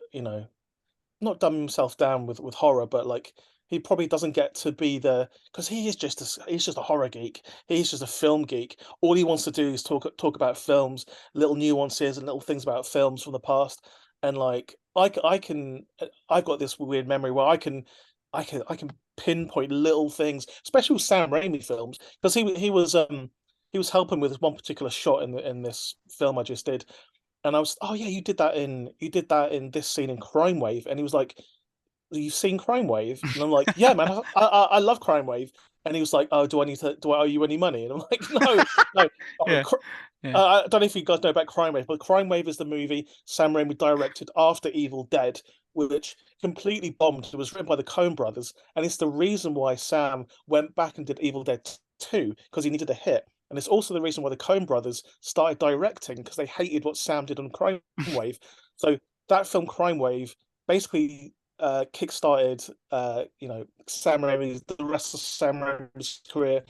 [SPEAKER 3] not dumb himself down with horror, but like he probably doesn't get to be the because he's just a horror geek. He's just a film geek. All he wants to do is talk about films, little nuances and little things about films from the past. And like I can I've got this weird memory where I can pinpoint little things, especially with Sam Raimi films, because he was helping with one particular shot in this film I just did, and I was, oh yeah, you did that in this scene in Crime Wave, and he was like, you've seen Crime Wave, and I'm like, yeah, man, I love Crime Wave, and he was like, oh, do I owe you any money? And I'm like, no, no.
[SPEAKER 2] yeah, yeah.
[SPEAKER 3] I don't know if you guys know about Crime Wave, but Crime Wave is the movie Sam Raimi directed after Evil Dead, which completely bombed. It was written by the Coen brothers, and it's the reason why Sam went back and did Evil Dead 2, because he needed a hit. And it's also the reason why the Coen brothers started directing, because they hated what Sam did on Crime Wave. So that film, Crime Wave, basically kickstarted, Sam Raimi's the rest of Sam Raimi's career,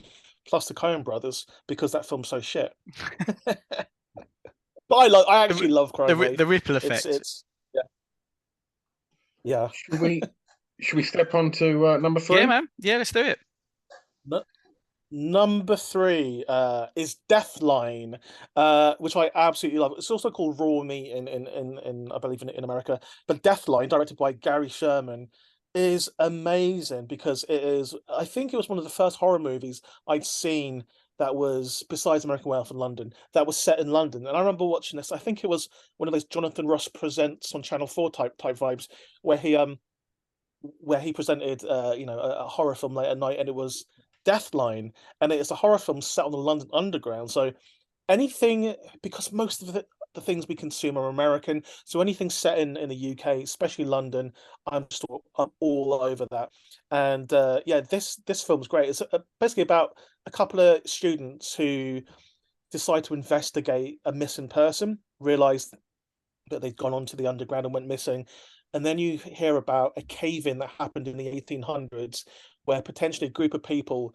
[SPEAKER 3] plus the Coen brothers, because that film's so shit. But I actually love Crime Wave.
[SPEAKER 2] The ripple effect.
[SPEAKER 3] It's yeah, yeah.
[SPEAKER 1] Should we step on to number 3?
[SPEAKER 2] Yeah, man. Yeah, let's do it.
[SPEAKER 3] Number 3 is Deathline, which I absolutely love. It's also called Raw Meat in I believe in America. But Deathline, directed by Gary Sherman, is amazing because I think it was one of the first horror movies I'd seen that was, besides American Werewolf in London, that was set in London. And I remember watching this. I think it was one of those Jonathan Ross Presents on Channel 4 type vibes, where he presented a horror film late at night, and it was Deathline, and it's a horror film set on the London Underground. So anything, because most of the things we consume are American, so anything set in the UK, especially London, I'm all over that. And yeah, this film's great. It's basically about a couple of students who decide to investigate a missing person, realize that they'd gone onto the underground and went missing. And then you hear about a cave-in that happened in the 1800s, where potentially a group of people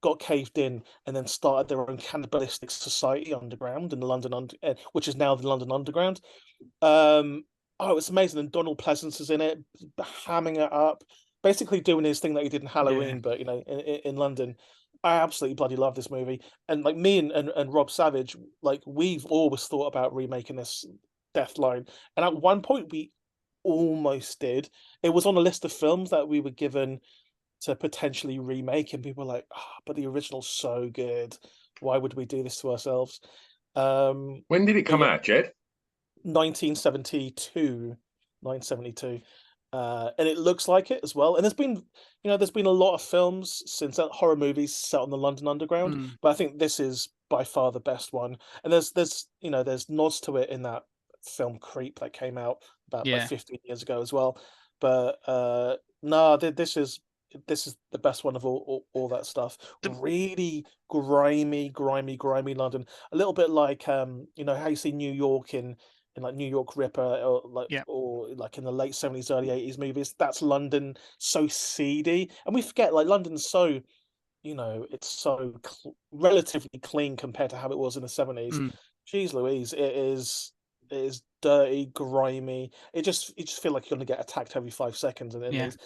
[SPEAKER 3] got caved in and then started their own cannibalistic society underground in the which is now the London Underground. Oh, it's amazing. And Donald Pleasance is in it, hamming it up, basically doing his thing that he did in Halloween,
[SPEAKER 2] Yeah.
[SPEAKER 3] but in London. I absolutely bloody love this movie. And like me and Rob Savage, like we've always thought about remaking this Deathline. And at one point we almost did. It was on a list of films that we were given to potentially remake, and people were like, oh, but the original's so good. Why would we do this to ourselves?
[SPEAKER 1] When did it
[SPEAKER 3] But
[SPEAKER 1] come
[SPEAKER 3] yeah,
[SPEAKER 1] out, Jed?
[SPEAKER 3] 1972. 1972. And it looks like it as well. And there's been a lot of films since that, horror movies set on the London Underground,
[SPEAKER 2] Mm,
[SPEAKER 3] but I think this is by far the best one. And there's nods to it in that film Creep that came out about like
[SPEAKER 2] yeah.
[SPEAKER 3] 15 years ago as well. But no, this is the best one of all that stuff.
[SPEAKER 2] The-
[SPEAKER 3] Really grimy London. A little bit like how you see New York in like New York Ripper,
[SPEAKER 2] yeah.
[SPEAKER 3] or like in the late 70s, early 80s movies. That's London, so seedy. And we forget, like, London's so, it's so relatively clean compared to how it was in the 70s.
[SPEAKER 2] Mm.
[SPEAKER 3] Jeez Louise, it is. It is dirty, grimy. You just feel like you're gonna get attacked every 5 seconds in
[SPEAKER 2] Yeah.
[SPEAKER 3] these.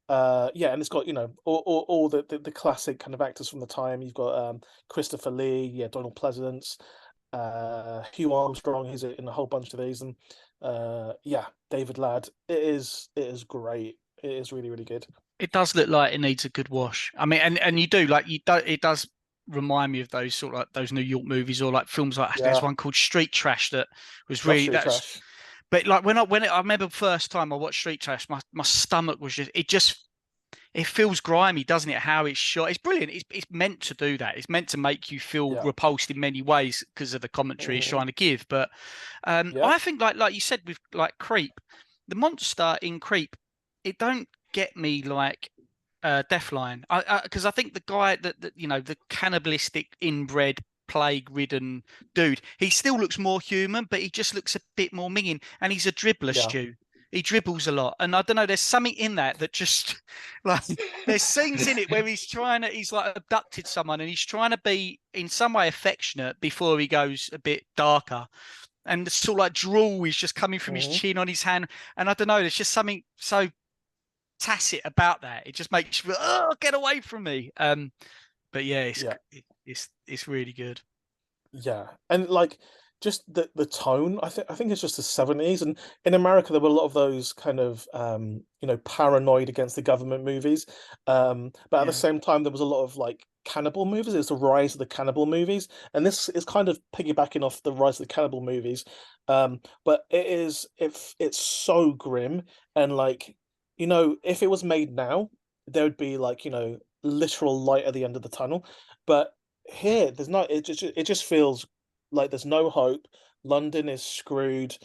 [SPEAKER 3] Yeah, and it's got, you know, all the classic kind of actors from the time. You've got Christopher Lee, yeah, Donald Pleasance, Hugh Armstrong. He's in a whole bunch of these, and yeah, David Ladd. It is great. It is really, really good.
[SPEAKER 2] It does look like it needs a good wash. I mean, and you do like you do. It does remind me of those sort of like those New York movies or like films like there's
[SPEAKER 3] Yeah,
[SPEAKER 2] one called Street Trash that was
[SPEAKER 3] love
[SPEAKER 2] really
[SPEAKER 3] Street
[SPEAKER 2] that's.
[SPEAKER 3] Trash.
[SPEAKER 2] But like I remember the first time I watched Street Trash, my stomach was just it feels grimy, doesn't it? How it's shot, it's brilliant. It's meant to do that. It's meant to make you feel
[SPEAKER 3] Yeah.
[SPEAKER 2] repulsed in many ways because of the commentary it's
[SPEAKER 3] Mhm.
[SPEAKER 2] trying to give. But
[SPEAKER 3] Yeah.
[SPEAKER 2] I think like you said with like Creep, the monster in Creep, it don't get me like Deathline. Because I think the guy that you know, the cannibalistic inbred plague ridden dude, he still looks more human, but he just looks a bit more minging, and he's a dribbler,
[SPEAKER 3] Yeah.
[SPEAKER 2] Stu. He dribbles a lot, and I don't know. There's something in that just like there's scenes in it where he's like abducted someone, and he's trying to be in some way affectionate before he goes a bit darker, and the sort of like drool is just coming from his
[SPEAKER 3] Mhm.
[SPEAKER 2] chin on his hand, and I don't know. There's just something so tacit about that. It just makes you feel, oh, get away from me. But yeah,
[SPEAKER 3] Yeah.
[SPEAKER 2] it's really good.
[SPEAKER 3] Yeah, and like just the tone, I think it's just the 70s, and in America there were a lot of those kind of you know, paranoid against the government movies. But at the
[SPEAKER 2] Yeah,
[SPEAKER 3] same time there was a lot of like cannibal movies. It's the rise of the cannibal movies, and this is kind of piggybacking off the rise of the cannibal movies. But it's so grim, and like, you know, if it was made now, there would be like, you know, literal light at the end of the tunnel. But here, there's not. It just feels like there's no hope. London is screwed.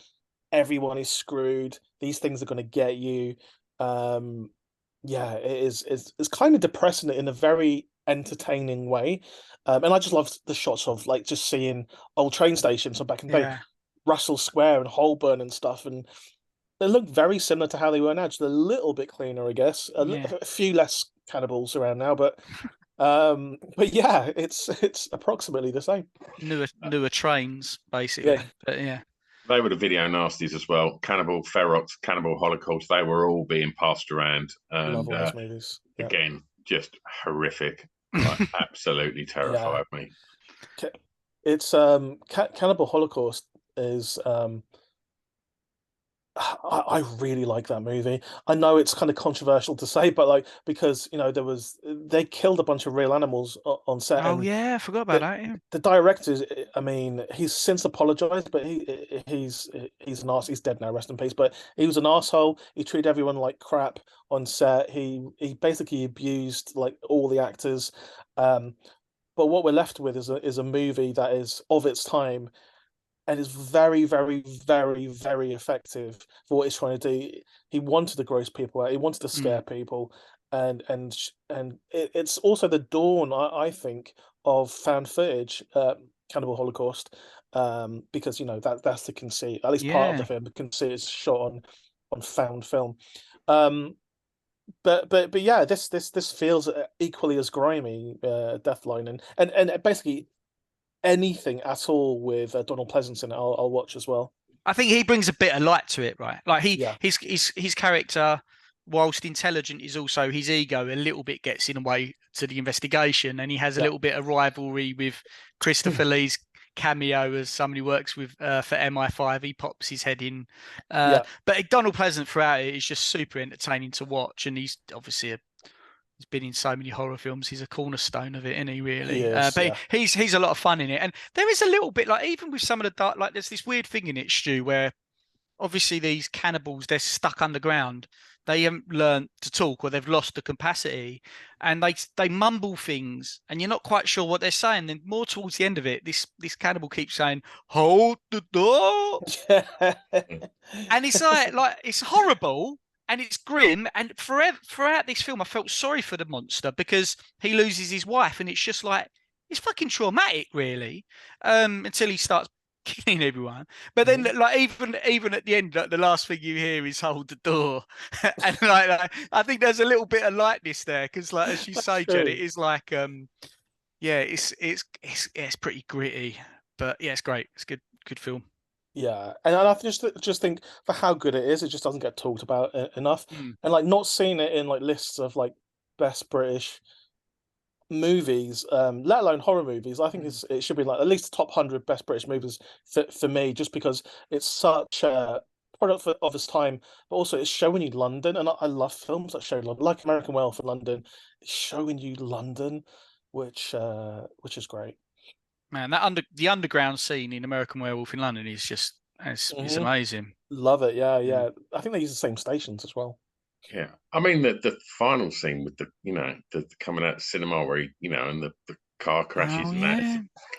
[SPEAKER 3] Everyone is screwed. These things are going to get you. Um, yeah, it is. It's kind of depressing in a very entertaining way. And I just love the shots of like just seeing old train stations from back in the day,
[SPEAKER 2] yeah,
[SPEAKER 3] Russell Square and Holborn and stuff, and they look very similar to how they were now. Just a little bit cleaner, I guess.
[SPEAKER 2] yeah.
[SPEAKER 3] A few less cannibals around now, but yeah, it's approximately the same.
[SPEAKER 2] Newer trains,
[SPEAKER 3] Yeah,
[SPEAKER 2] basically. But yeah,
[SPEAKER 1] They were the video nasties as well. Cannibal Ferox, Cannibal Holocaust. They were all being passed around,
[SPEAKER 3] love
[SPEAKER 1] and
[SPEAKER 3] all those movies. Yeah,
[SPEAKER 1] again, just horrific. Like absolutely
[SPEAKER 3] yeah.
[SPEAKER 1] terrified me.
[SPEAKER 3] It's Cannibal Holocaust is I really like that movie. I know it's kind of controversial to say, but like, because you know they killed a bunch of real animals on set,
[SPEAKER 2] oh
[SPEAKER 3] and
[SPEAKER 2] yeah, I forgot about
[SPEAKER 3] the
[SPEAKER 2] that. Yeah,
[SPEAKER 3] the director is, I mean, he's since apologized, but he's an arse. He's dead now, rest in peace. But he was an asshole. He treated everyone like crap on set. He basically abused like all the actors. Um, but what we're left with is a movie that is of its time and is very, very, very, very effective for what he's trying to do. He wanted to gross people out. He wanted to scare
[SPEAKER 2] mm,
[SPEAKER 3] people, and it's also the dawn, I think, of found footage, Cannibal Holocaust, because you know that's the conceit. At least part of the
[SPEAKER 2] yeah.
[SPEAKER 3] film, the conceit is shot on found film. Um, but yeah, this feels equally as grimy, Deathline, and basically anything at all with Donald Pleasance in it, I'll watch as well.
[SPEAKER 2] I think he brings a bit of light to it, right? Like
[SPEAKER 3] Yeah,
[SPEAKER 2] his character, whilst intelligent, is also his ego a little bit gets in the way to the investigation, and he has a
[SPEAKER 3] yeah,
[SPEAKER 2] little bit of rivalry with Christopher Lee's cameo as somebody who works with for MI5. He pops his head in,
[SPEAKER 3] yeah.
[SPEAKER 2] but Donald Pleasant throughout it is just super entertaining to watch, and he's obviously he's been in so many horror films. He's a cornerstone of it, isn't he?
[SPEAKER 3] He
[SPEAKER 2] Really,
[SPEAKER 3] is.
[SPEAKER 2] but
[SPEAKER 3] Yeah,
[SPEAKER 2] he's a lot of fun in it, and there is a little bit like even with some of the dark, like there's this weird thing in it, Stu, where obviously these cannibals they're stuck underground. They haven't learned to talk or they've lost the capacity, and they mumble things, and you're not quite sure what they're saying. Then more towards the end of it, this cannibal keeps saying, "Hold the door," and it's like it's horrible and it's grim. And forever throughout this film, I felt sorry for the monster because he loses his wife, and it's just like it's fucking traumatic, really, until he starts killing everyone. But then,
[SPEAKER 3] Mhm.
[SPEAKER 2] like even at the end, like, the last thing you hear is "hold the door," and like I think there's a little bit of lightness there because, like as you
[SPEAKER 3] That's
[SPEAKER 2] say, Jen, it
[SPEAKER 3] true.
[SPEAKER 2] is like yeah, it's pretty gritty, but yeah, it's great. It's good film.
[SPEAKER 3] Yeah, and I just think for how good it is, it just doesn't get talked about enough.
[SPEAKER 2] Mm.
[SPEAKER 3] And like not seeing it in like lists of like best British movies, let alone horror movies, I think
[SPEAKER 2] Mm.
[SPEAKER 3] it should be like at least the top 100 best British movies for me, just because it's such a product of its time, but also it's showing you London, and I love films that show London, like American Werewolf in London. It's showing you London, which is great.
[SPEAKER 2] Man, the underground scene in American Werewolf in London is just it's
[SPEAKER 3] Hmm.
[SPEAKER 2] amazing.
[SPEAKER 3] Love it. Yeah,
[SPEAKER 2] Mm.
[SPEAKER 3] yeah. I think they use the same stations as well.
[SPEAKER 1] Yeah, I mean the final scene with the coming out of cinema where and the car crashes
[SPEAKER 2] Oh
[SPEAKER 1] and that it's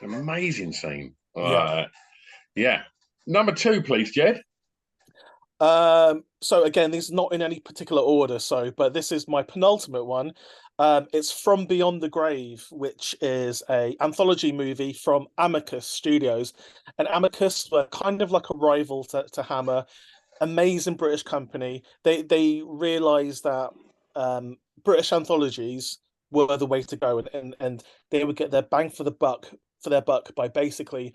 [SPEAKER 2] yeah.
[SPEAKER 1] an amazing scene.
[SPEAKER 3] Yeah.
[SPEAKER 1] Yeah, number two, please, Jed.
[SPEAKER 3] So again, these are not in any particular order, but this is my penultimate one. It's From Beyond the Grave, which is a anthology movie from Amicus Studios. And Amicus were kind of like a rival to Hammer. Amazing British company. They realized that British anthologies were the way to go, and they would get their bang for their buck by basically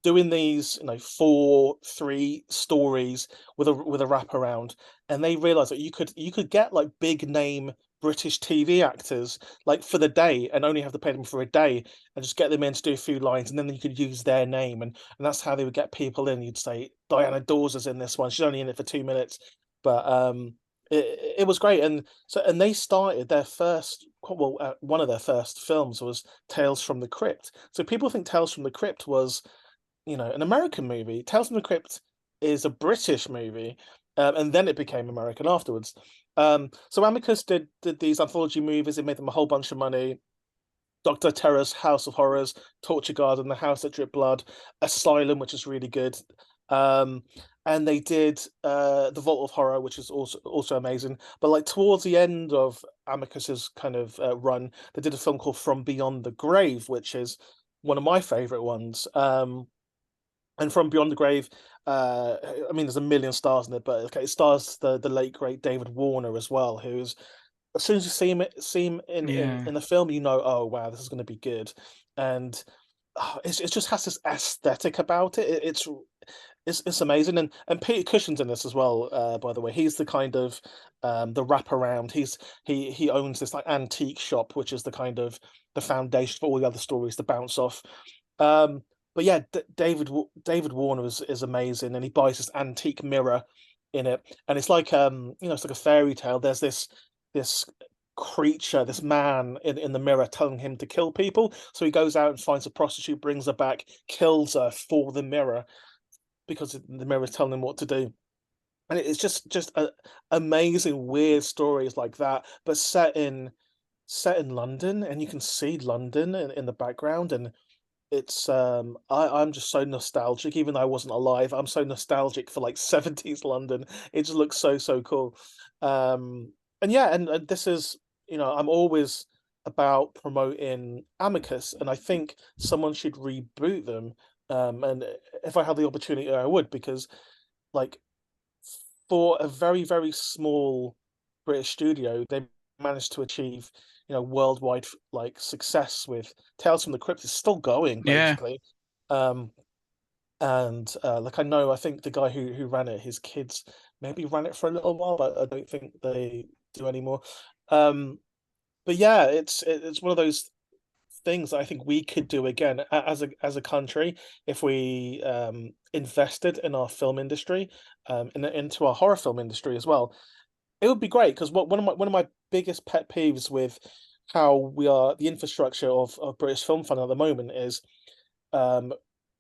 [SPEAKER 3] doing these, 4, 3 stories with a wraparound, and they realized that you could get like big name British TV actors like for the day and only have to pay them for a day and just get them in to do a few lines, and then you could use their name, and that's how they would get people in. You'd say Diana Dawes is in this one. She's only in it for 2 minutes, but it was great. And they started their first, well, one of their first films was Tales from the Crypt. So people think Tales from the Crypt was an American movie. Tales from the Crypt is a British movie, and then it became American afterwards. So Amicus did these anthology movies. It made them a whole bunch of money. Doctor Terror's House of Horrors, Torture Garden, The House That Dripped Blood, Asylum, which is really good. Um, and they did The Vault of Horror, which is also amazing. But like towards the end of Amicus's kind of run, they did a film called From Beyond the Grave, which is one of my favorite ones. And From Beyond the Grave, uh, I mean, there's a million stars in it, but okay, it stars the late great David Warner as well, who's as soon as you see him
[SPEAKER 2] Yeah.
[SPEAKER 3] in the film, oh wow, this is going to be good, and it just has this aesthetic about it. It's amazing, and Peter Cushing's in this as well. By the way, he's the kind of the wraparound. He owns this like antique shop, which is the kind of the foundation for all the other stories to bounce off. Um, but yeah, David Warner is amazing, and he buys this antique mirror in it, and it's like it's like a fairy tale. There's this creature, this man in the mirror telling him to kill people. So he goes out and finds a prostitute, brings her back, kills her for the mirror because the mirror is telling him what to do. And it's just amazing, weird stories like that, but set in London, and you can see London in the background, and I'm just so nostalgic, even though I wasn't alive. I'm so nostalgic for like 70s London. It just looks so cool. And yeah, and this is, I'm always about promoting Amicus, and I think someone should reboot them. And if I had the opportunity, I would, because like for a very, very small British studio, they managed to achieve, worldwide like success with Tales from the Crypt is still going,
[SPEAKER 2] Yeah.
[SPEAKER 3] basically. Um, and like I think the guy who ran it, his kids maybe ran it for a little while, but I don't think they do anymore. Um, but yeah, it's one of those things that I think we could do again as a country if we invested in our film industry, into our horror film industry as well. It would be great because one of my biggest pet peeves with how we are the infrastructure of British film fund at the moment is um,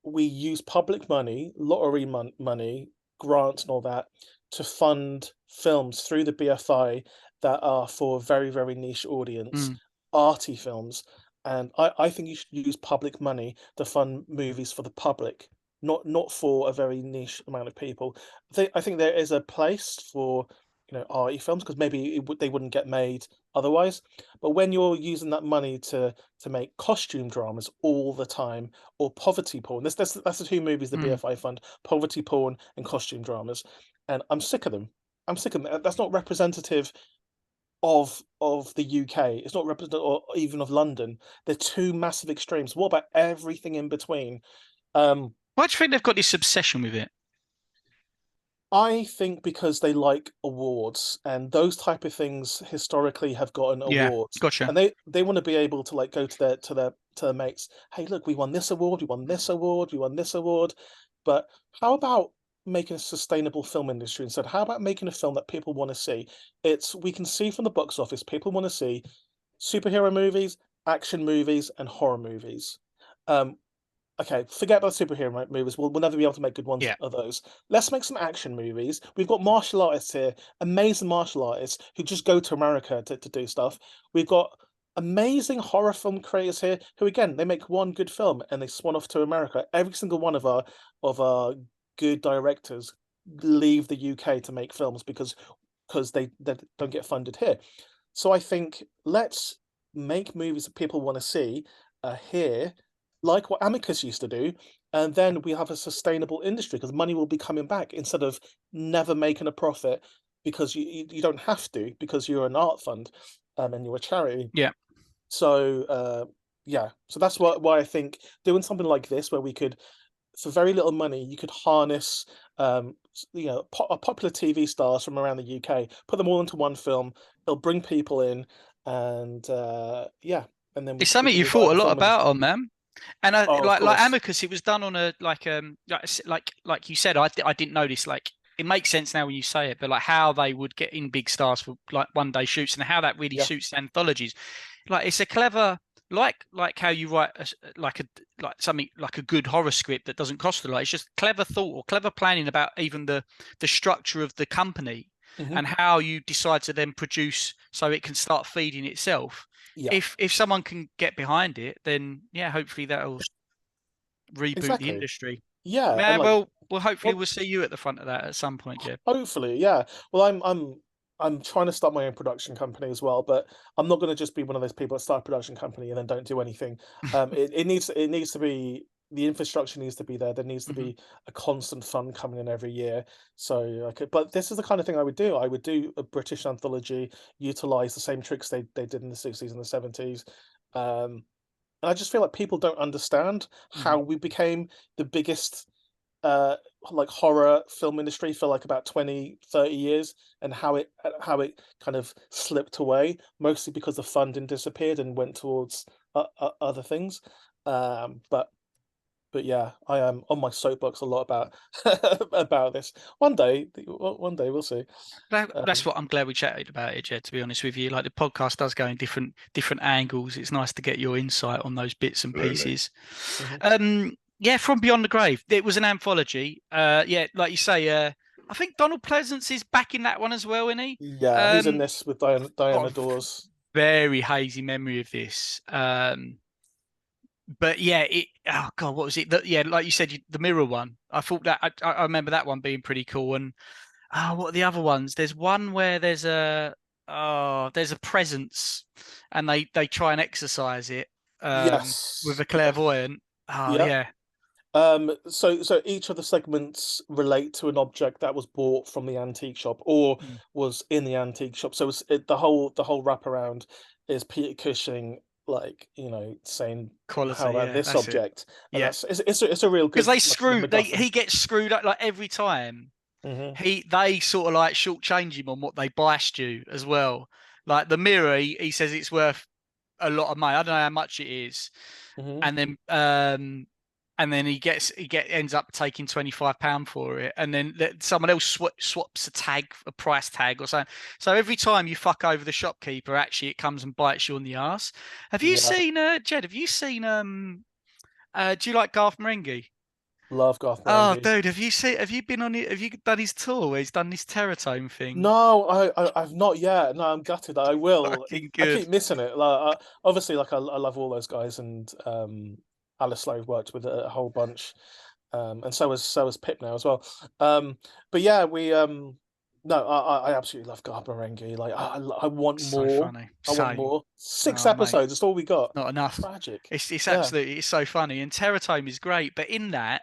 [SPEAKER 3] we use public money, lottery money, grants, and all that to fund films through the BFI that are for a very, very niche audience,
[SPEAKER 2] Mm.
[SPEAKER 3] arty films. And I think you should use public money to fund movies for the public, not for a very niche amount of people. I think there is a place for arty films because maybe they wouldn't get made otherwise. But when you're using that money to make costume dramas all the time, or poverty porn. That's the two movies the
[SPEAKER 2] Mm.
[SPEAKER 3] BFI fund: poverty porn and costume dramas. And I'm sick of them. I'm sick of them. That's not representative of the UK. It's not representative or even of London. They're two massive extremes. What about everything in between? Um,
[SPEAKER 2] Why do you think they've got this obsession with it?
[SPEAKER 3] I think because they like awards, and those type of things historically have gotten
[SPEAKER 2] Yeah,
[SPEAKER 3] awards,
[SPEAKER 2] gotcha.
[SPEAKER 3] and they want to be able to like go to their mates. Hey, look, we won this award, we won this award, we won this award. But how about making a sustainable film industry instead? How about making a film that people want to see? We can see from the box office, people want to see superhero movies, action movies, and horror movies. Um, Okay, forget about superhero movies. We'll never be able to make good ones
[SPEAKER 2] Yeah.
[SPEAKER 3] of those. Let's make some action movies. We've got martial artists here, amazing martial artists who just go to America to do stuff. We've got amazing horror film creators here who, again, they make one good film and they swan off to America. Every single one of our good directors leave the UK to make films because they don't get funded here. So I think let's make movies that people want to see here, like what Amicus used to do, and then we have a sustainable industry because money will be coming back instead of never making a profit because you don't have to because you're an art fund and you're a charity.
[SPEAKER 2] Yeah.
[SPEAKER 3] So yeah, so that's why I think doing something like this where we could, for very little money, you could harness popular TV stars from around the UK, put them all into one film. It'll bring people in, and yeah, and then
[SPEAKER 2] It's
[SPEAKER 3] we
[SPEAKER 2] something
[SPEAKER 3] can
[SPEAKER 2] you thought
[SPEAKER 3] revive
[SPEAKER 2] a
[SPEAKER 3] the
[SPEAKER 2] lot
[SPEAKER 3] film
[SPEAKER 2] about
[SPEAKER 3] industry.
[SPEAKER 2] on, man. And
[SPEAKER 3] Oh, of
[SPEAKER 2] like
[SPEAKER 3] course.
[SPEAKER 2] Amicus, it was done on a like you said. I didn't notice. Like it makes sense now when you say it, but like how they would get in big stars for like one day shoots and how that really
[SPEAKER 3] Yeah.
[SPEAKER 2] suits anthologies. Like it's a clever like how you write like something like a good horror script that doesn't cost a lot. It's just clever thought or clever planning about even the structure of the company
[SPEAKER 3] Hmm.
[SPEAKER 2] and how you decide to then produce so it can start feeding itself.
[SPEAKER 3] Yeah.
[SPEAKER 2] If someone can get behind it, then yeah, hopefully that'll reboot the
[SPEAKER 3] Exactly.
[SPEAKER 2] industry.
[SPEAKER 3] Yeah,
[SPEAKER 2] Yeah,
[SPEAKER 3] and like,
[SPEAKER 2] well, hopefully
[SPEAKER 3] well,
[SPEAKER 2] we'll see you at the front of that at some point, Jeb.
[SPEAKER 3] hopefully, yeah. Well, I'm trying to start my own production company as well, but I'm not going to just be one of those people that start a production company and then don't do anything. It needs to be, the infrastructure needs to be there. There needs to
[SPEAKER 2] Hmm.
[SPEAKER 3] be a constant fund coming in every year. So like, but this is the kind of thing I would do. I would do a British anthology, utilize the same tricks they did in the 60s and the 70s. Um, and I just feel like people don't understand
[SPEAKER 2] Hmm.
[SPEAKER 3] how we became the biggest uh like horror film industry for like about 20-30 years, and how it kind of slipped away, mostly because the funding disappeared and went towards other things. But yeah, I am on my soapbox a lot about about this. One day we'll see.
[SPEAKER 2] That's
[SPEAKER 3] um,
[SPEAKER 2] what I'm glad we chatted about it, Jed. To be honest with you, like the podcast does go in different angles. It's nice to get your insight on those bits and
[SPEAKER 1] Absolutely.
[SPEAKER 2] pieces.
[SPEAKER 3] mhm.
[SPEAKER 2] Yeah, from Beyond the Grave, it was an anthology. Yeah, like you say, I think Donald Pleasance is back in that one as well, isn't he?
[SPEAKER 3] Yeah, he's in
[SPEAKER 2] Um,
[SPEAKER 3] this with
[SPEAKER 2] got
[SPEAKER 3] Diana
[SPEAKER 2] a
[SPEAKER 3] Dawes.
[SPEAKER 2] very hazy memory of this. But yeah, oh god, what was it? Yeah, like you said, the mirror one. I thought that I remember that one being pretty cool. And what are the other ones? There's one where there's a presence, and they try and exercise it with
[SPEAKER 3] Yes.
[SPEAKER 2] a clairvoyant. Oh
[SPEAKER 3] Yeah.
[SPEAKER 2] yeah,
[SPEAKER 3] So each of the segments relate to an object that was bought from the antique shop or
[SPEAKER 2] mm,
[SPEAKER 3] was in the antique shop. So the whole wraparound is Peter Cushing, like, saying, "How
[SPEAKER 2] quality.
[SPEAKER 3] about
[SPEAKER 2] Yeah,
[SPEAKER 3] this
[SPEAKER 2] that's it.
[SPEAKER 3] object?" And
[SPEAKER 2] Yeah,
[SPEAKER 3] it's a real
[SPEAKER 2] because
[SPEAKER 3] good like kind of MacGuffin.
[SPEAKER 2] he gets screwed up like every time.
[SPEAKER 3] Hmm.
[SPEAKER 2] They sort of like shortchange him on what they buy Stu as well. Like the mirror, he says it's worth a lot of money. I don't know how much it is,
[SPEAKER 3] Hmm.
[SPEAKER 2] and then ends up taking £25 for it, and then someone else swaps a price tag or something. So every time you fuck over the shopkeeper, actually it comes and bites you on the ass. Have you
[SPEAKER 3] Yeah,
[SPEAKER 2] seen Jed? Have you seen do you like Garth Marenghi?
[SPEAKER 3] love Garth
[SPEAKER 2] Oh,
[SPEAKER 3] Marenghi.
[SPEAKER 2] dude, have you been on it? Have you done his tour where he's done this Terratome thing?
[SPEAKER 3] No, I've not yet. No, I'm gutted. I will.
[SPEAKER 2] Fucking
[SPEAKER 3] I
[SPEAKER 2] good.
[SPEAKER 3] keep missing it. Like, obviously, like I love all those guys, and Alice Lowe worked with a whole bunch, and so was Pip now as well. But yeah, we no, I absolutely love Garth Marenghi. Like, I want
[SPEAKER 2] So
[SPEAKER 3] more.
[SPEAKER 2] funny.
[SPEAKER 3] I want
[SPEAKER 2] Same.
[SPEAKER 3] more. Six
[SPEAKER 2] Oh, mate,
[SPEAKER 3] episodes. That's all we got.
[SPEAKER 2] not enough.
[SPEAKER 3] Tragic.
[SPEAKER 2] It's
[SPEAKER 3] Yeah.
[SPEAKER 2] absolutely it's so funny. And Terratome is great, but in that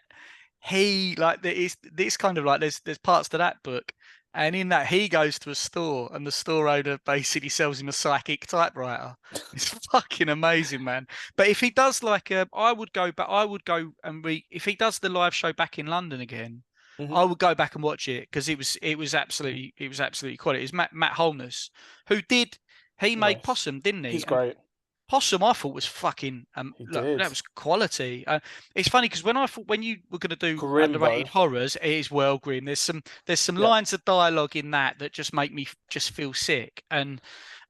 [SPEAKER 2] he like there is this kind of like there's parts to that book, And in that, he goes to a store, and the store owner basically sells him a psychic typewriter. It's fucking amazing, man. But if he does like I would go back. I would go and if he does the live show back in London again,
[SPEAKER 3] Mhm.
[SPEAKER 2] I would go back and watch it because it was absolutely quality. It's Matt Holness who did. He made
[SPEAKER 3] Nice.
[SPEAKER 2] Possum, didn't he?
[SPEAKER 3] He's
[SPEAKER 2] And
[SPEAKER 3] great.
[SPEAKER 2] Possum, I thought was fucking.
[SPEAKER 3] He
[SPEAKER 2] Look,
[SPEAKER 3] did.
[SPEAKER 2] that was quality. It's funny because when you were going to do
[SPEAKER 3] Grim
[SPEAKER 2] underrated
[SPEAKER 3] though.
[SPEAKER 2] horrors, it is well grim. There's some
[SPEAKER 3] Yeah.
[SPEAKER 2] lines of dialogue in that just make me just feel sick. And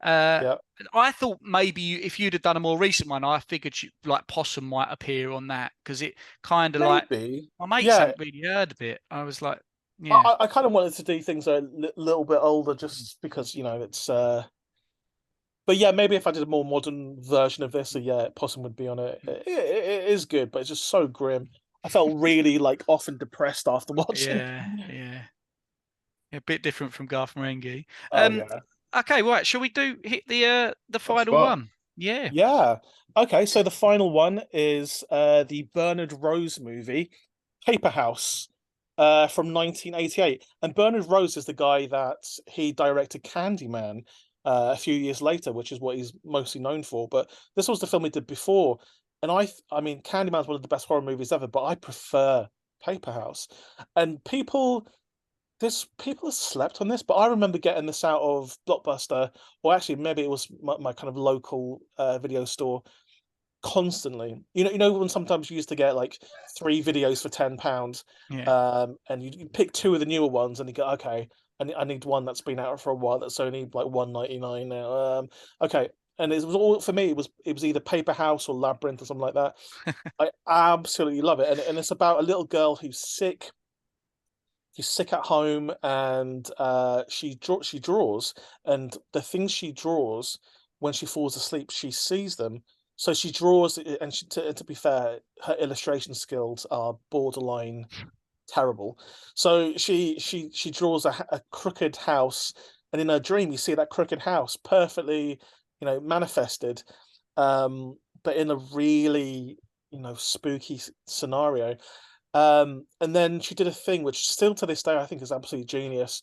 [SPEAKER 2] uh,
[SPEAKER 3] Yeah.
[SPEAKER 2] I thought maybe if you'd have done a more recent one, I figured like Possum might appear on that because it kind of like
[SPEAKER 3] Maybe.
[SPEAKER 2] my mates
[SPEAKER 3] Yeah.
[SPEAKER 2] hadn't really heard of it. I was like, yeah,
[SPEAKER 3] I kind of wanted to do things a little bit older just because, it's but yeah, maybe if I did a more modern version of this, yeah, Possum would be on it. It is good, but it's just so grim. I felt really like often depressed after watching.
[SPEAKER 2] yeah. A bit different from Garth Marenghi.
[SPEAKER 3] Oh yeah.
[SPEAKER 2] Okay, right. Shall we hit the
[SPEAKER 1] Hot
[SPEAKER 2] final
[SPEAKER 1] spot.
[SPEAKER 2] one? Yeah.
[SPEAKER 3] Yeah. Okay, so the final one is the Bernard Rose movie, Paper House, from 1988. And Bernard Rose is the guy that he directed Candyman a few years later, which is what he's mostly known for. But this was the film he did before. And I mean, Candyman's one of the best horror movies ever, but I prefer Paper House. And people have slept on this, but I remember getting this out of Blockbuster, or actually maybe it was my kind of local video store constantly. When sometimes you used to get like 3 videos for £10,
[SPEAKER 2] Yeah.
[SPEAKER 3] and you pick two of the newer ones, and you go, okay, I need one that's been out for a while that's only like 1.99 now. Okay, and it was all for me. It was either Paper House or Labyrinth or something like that. I absolutely love it, and it's about a little girl who's sick. She's sick at home, and she draws, and the things she draws, when she falls asleep, she sees them. So she draws, and to be fair, her illustration skills are borderline terrible. So she draws a crooked house, and in her dream, you see that crooked house perfectly, manifested, but in a really, spooky scenario. And then she did a thing which still to this day I think is absolutely genius.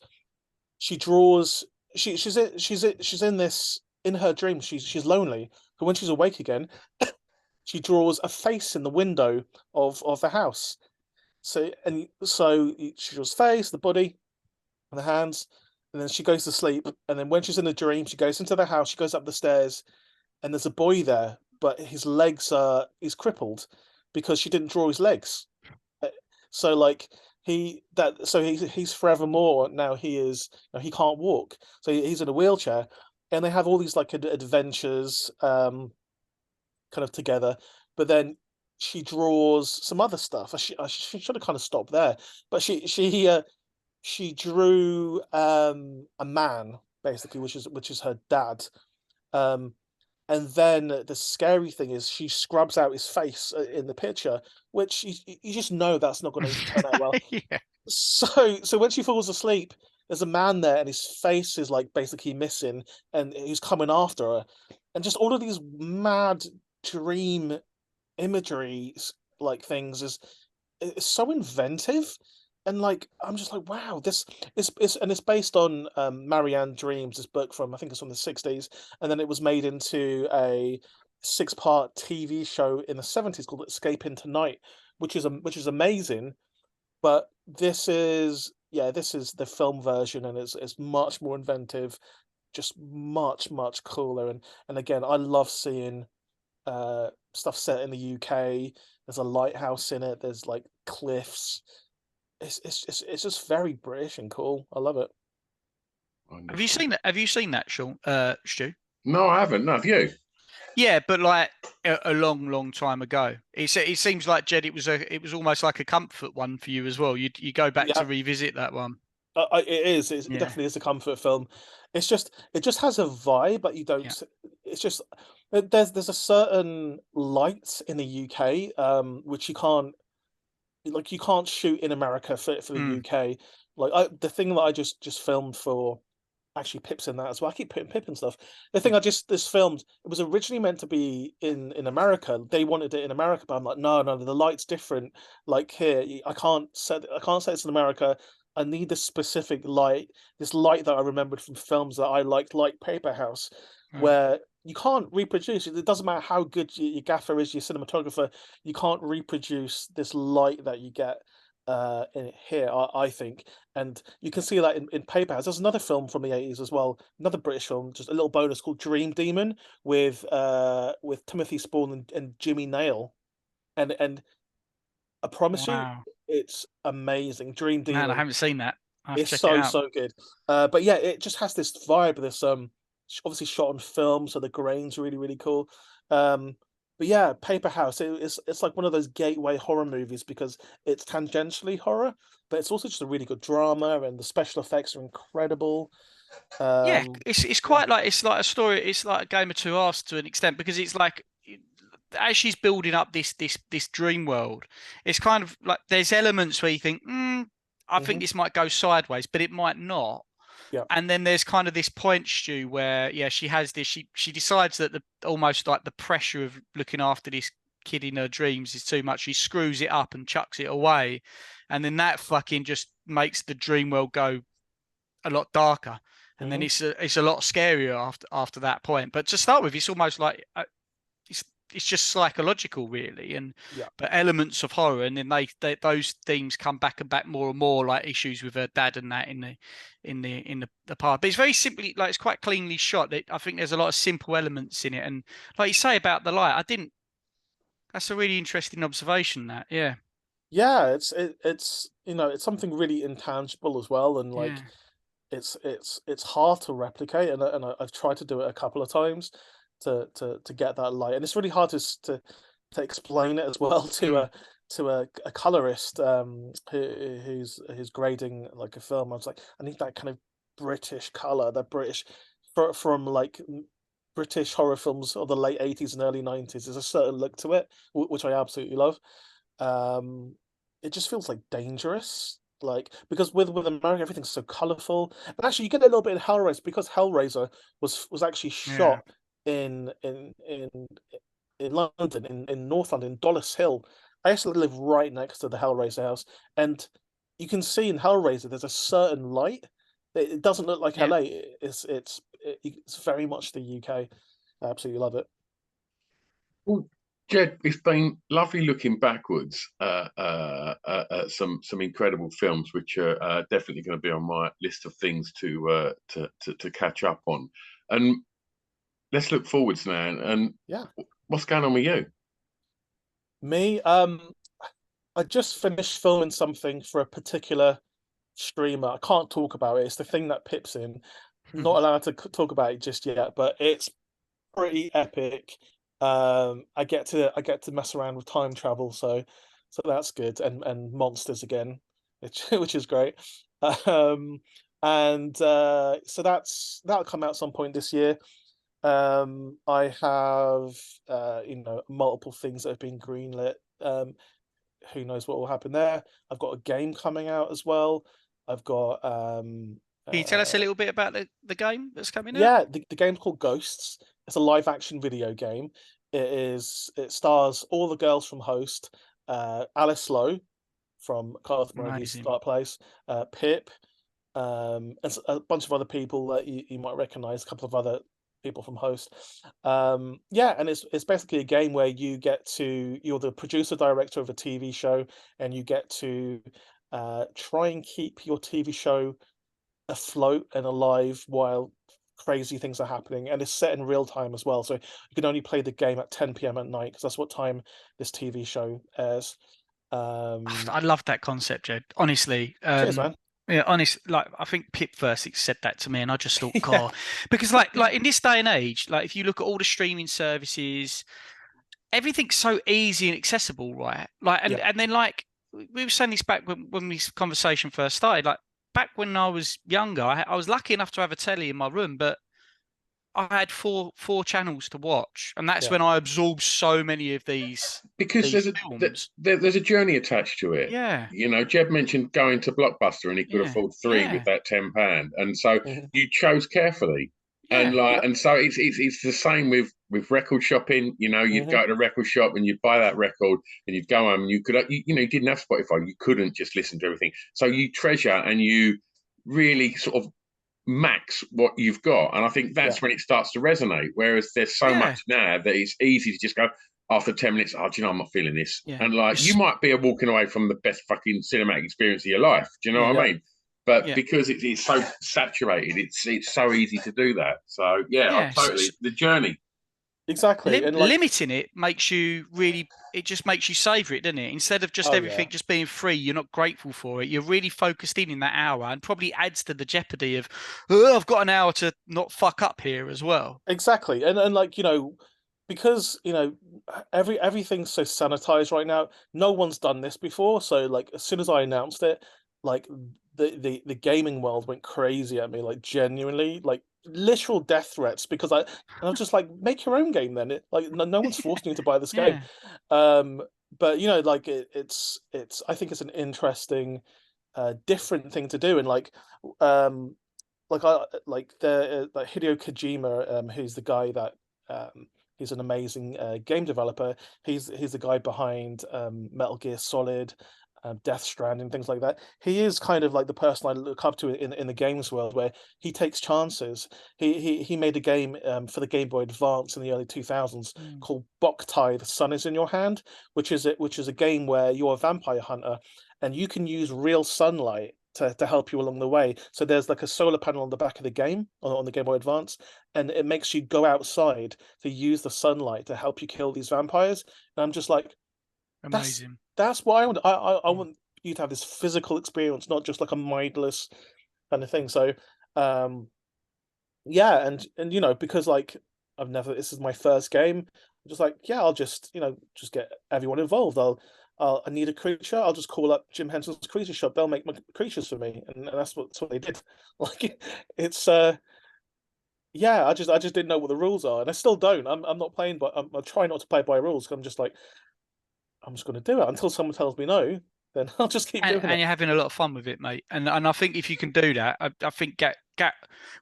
[SPEAKER 3] She draws. She's in this in her dream. She's lonely, but when she's awake again, she draws a face in the window of the house. So she draws face, the body, and the hands, and then she goes to sleep. And then when she's in a dream, she goes into the house. She goes up the stairs, and there's a boy there, but his legs are he's crippled because she didn't draw his legs. Uh, So like he's forevermore now he can't walk. So he's in a wheelchair, and they have all these like adventures kind of together. But then she draws some other stuff. She should have kind of stopped there, but she drew a man basically, which is her dad. Um, and then the scary thing is she scrubs out his face in the picture, which you just know that's not going to turn out well.
[SPEAKER 2] Yeah.
[SPEAKER 3] So when she falls asleep, there's a man there, and his face is like basically missing, and he's coming after her, and just all of these mad dream imagery like things is so inventive, and like I'm just like wow, this is and it's based on Marianne Dreams, this book from I think it's from the 60s, and then it was made into a 6-part TV show in the 70s called Escape into Night, which is amazing. But this is the film version, and it's much more inventive, just much cooler, and again, I love seeing stuff set in the UK. There's a lighthouse in it. There's like cliffs. It's just very British and cool. I love it.
[SPEAKER 2] Have you seen that? Have you seen that, Sean? Stu?
[SPEAKER 1] No, I haven't. No, have you?
[SPEAKER 2] Yeah, but like a long time ago. It seems like Jed. It was almost like a comfort one for you as well. You go back
[SPEAKER 3] Yeah,
[SPEAKER 2] to revisit that one.
[SPEAKER 3] it is. It
[SPEAKER 2] Yeah.
[SPEAKER 3] definitely is a comfort film. It just has a vibe, but you don't.
[SPEAKER 2] Yeah.
[SPEAKER 3] It's just there's a certain light in the UK, which you can't shoot in America for the
[SPEAKER 2] Mm.
[SPEAKER 3] UK. Like the thing that I just filmed for actually Pip's in that as well. I keep putting Pip and stuff. The thing I just this filmed, it was originally meant to be in America. They wanted it in America, but I'm like, no, the light's different. Like here, I can't set this in America. I need this specific light, this light that I remembered from films that I liked, like Paper House,
[SPEAKER 2] Right.
[SPEAKER 3] where you can't reproduce it. It doesn't matter how good your gaffer is, your cinematographer, you can't reproduce this light that you get in here, I think. And you can see that in Paper House. There's another film from the 80s as well, another British film, just a little bonus called Dream Demon with Timothy Spall and Jimmy Nail. And I promise you,
[SPEAKER 2] Wow.
[SPEAKER 3] it's amazing. Dream
[SPEAKER 2] Man, I
[SPEAKER 3] Demon.
[SPEAKER 2] haven't seen that. I have to
[SPEAKER 3] It's
[SPEAKER 2] check it
[SPEAKER 3] so,
[SPEAKER 2] out.
[SPEAKER 3] so good. But yeah, it just has this vibe, this obviously shot on film, so the grain's really, really cool. But yeah, Paper House, it's like one of those gateway horror movies because it's tangentially horror, but it's also just a really good drama, and the special effects are incredible.
[SPEAKER 2] Yeah,
[SPEAKER 3] Um,
[SPEAKER 2] it's
[SPEAKER 3] yeah.
[SPEAKER 2] quite like, it's like a story. It's like a Game of Two Halves to an extent, because it's like, as she's building up this dream world, it's kind of like there's elements where you think, I think
[SPEAKER 3] Hmm.
[SPEAKER 2] this might go sideways, but it might not.
[SPEAKER 3] Yeah.
[SPEAKER 2] And then there's kind of this point, Stu, where yeah, she has this. She decides that the almost like the pressure of looking after this kid in her dreams is too much. She screws it up and chucks it away, and then that fucking just makes the dream world go a lot darker. And then
[SPEAKER 3] Hmm.
[SPEAKER 2] it's a lot scarier after that point. But to start with, it's almost like it's just psychological, really, and
[SPEAKER 3] Yeah.
[SPEAKER 2] but elements of horror, and then they those themes come back and back more and more, like issues with her dad and that in the part. But it's very simply, like, it's quite cleanly shot. I think there's a lot of simple elements in it, and like you say about the light, I didn't. That's a really interesting observation. That, yeah,
[SPEAKER 3] Yeah, it's it's something really intangible as well, and
[SPEAKER 2] yeah,
[SPEAKER 3] like it's hard to replicate, and I've tried to do it a couple of times to get that light, and it's really hard to explain it as well
[SPEAKER 2] mm,
[SPEAKER 3] to a colorist who's grading like a film. I was like, I need that kind of British color, that British from like British horror films of the late 80s and early 90s. There's a certain look to it, which I absolutely love. Um, it just feels like dangerous, like because with America everything's so colorful. And actually, you get a little bit in Hellraiser because Hellraiser was actually
[SPEAKER 2] yeah,
[SPEAKER 3] shot in in in in London, in North London, Dollis Hill. I actually live right next to the Hellraiser house, and you can see in Hellraiser there's a certain light. It doesn't look like
[SPEAKER 2] yeah.
[SPEAKER 3] LA. It's very much the UK. I absolutely love it.
[SPEAKER 1] Well, Jed, it's been lovely looking backwards at some incredible films, which are definitely going to be on my list of things to catch up on. And let's look forwards now. And
[SPEAKER 3] Yeah,
[SPEAKER 1] what's going on with you?
[SPEAKER 3] me. I just finished filming something for a particular streamer. I can't talk about it. It's the thing that Pip's in. Not allowed to talk about it just yet, but it's pretty epic. I get to mess around with time travel, so that's good, and monsters again, which is great. Um, and so that'll come out some point this year. I have multiple things that have been greenlit. Who knows what will happen there? I've got a game coming out as well. I've got
[SPEAKER 2] Can you tell us a
[SPEAKER 3] uh
[SPEAKER 2] little bit about the game that's coming out?
[SPEAKER 3] yeah, the game's called Ghosts. It's a live action video game. It stars all the girls from Host, Alice Lowe from Carth Morangi's
[SPEAKER 2] Amazing.
[SPEAKER 3] Start Place, Pip, a bunch of other people that you might recognize, a couple of other people from Host. Yeah, and it's basically a game where you're the producer director of a TV show, and you get to try and keep your TV show afloat and alive while crazy things are happening, and it's set in real time as well. So you can only play the game at 10 p.m. at night because that's what time this TV show airs. Um,
[SPEAKER 2] I love that concept, Jed. Honestly,
[SPEAKER 3] cheers, man.
[SPEAKER 2] yeah, honest. Like, I think Pip first said that to me, and I just thought,
[SPEAKER 3] Yeah,
[SPEAKER 2] God, because like in this day and age, like if you look at all the streaming services, everything's so easy and accessible, right? Like, and
[SPEAKER 3] yeah,
[SPEAKER 2] and then like we were saying this back when this conversation first started. Like back when I was younger, I was lucky enough to have a telly in my room, but I had four channels to watch, and that's
[SPEAKER 3] yeah,
[SPEAKER 2] when I absorbed so many of
[SPEAKER 1] Because
[SPEAKER 2] these films.
[SPEAKER 1] there's a journey attached to it.
[SPEAKER 2] Yeah,
[SPEAKER 1] You know, Jeb mentioned going to Blockbuster and he could
[SPEAKER 2] yeah,
[SPEAKER 1] afford three with
[SPEAKER 2] yeah,
[SPEAKER 1] that £10, and so
[SPEAKER 3] mhm,
[SPEAKER 1] you chose carefully. And
[SPEAKER 2] yeah.
[SPEAKER 1] like,
[SPEAKER 3] yep,
[SPEAKER 1] and so it's the same with with record shopping. You know, you'd go to the record shop and you'd buy that record, and you'd go home and you could, you know, you didn't have Spotify. You couldn't just listen to everything. So you treasure and you really sort of max what you've got. And I think that's when it starts to resonate. Whereas there's so much now that it's easy to just go, after 10 minutes, oh, do you know, I'm not feeling this. And like, you might be walking away from the best fucking cinematic experience of your life. Do you know what I mean? But because it's so saturated, it's so easy to do that. So I totally, the journey.
[SPEAKER 3] Exactly. And like,
[SPEAKER 2] limiting it makes you really, it just makes you savor it, doesn't it? Instead of just everything just being free, you're not grateful for it. You're really focused in that hour, and probably adds to the jeopardy of, oh, I've got an hour to not fuck up here as well.
[SPEAKER 3] Exactly. And like, you know, because, you know, everything's so sanitized right now. No one's done this before. So like, as soon as I announced it, like the gaming world went crazy at me, like genuinely, like literal death threats, because I was just like, make your own game then. Like no one's forcing you to buy this game. But you know, like it's I think it's an interesting different thing to do. And like the like Hideo Kojima, who's the guy that he's an amazing game developer. He's the guy behind Metal Gear Solid, Death Stranding, things like that. He is kind of like the person I look up to in the games world, where he takes chances. He made a game for the Game Boy Advance in the early 2000s called Boktai: The Sun Is in Your Hand, which is a game where you're a vampire hunter and you can use real sunlight to help you along the way. So there's like a solar panel on the back of the game on the Game Boy Advance, and it makes you go outside to use the sunlight to help you kill these vampires. And I'm just like,
[SPEAKER 2] amazing.
[SPEAKER 3] That's what I want. I want you to have this physical experience, not just like a mindless kind of thing. So, yeah, and you know, because like this is my first game. I'm just like, yeah, I'll just, you know, just get everyone involved. I need a creature. I'll just call up Jim Henson's creature shop. They'll make my creatures for me, and that's what they did. Like, it's yeah, I just didn't know what the rules are, and I still don't. I'm not playing, but I'm trying not to play by rules. 'Cause I'm just like, I'm just going to do it until someone tells me no. Then I'll just keep doing it.
[SPEAKER 2] And you're having a lot of fun with it, mate. And I think if you can do that, I think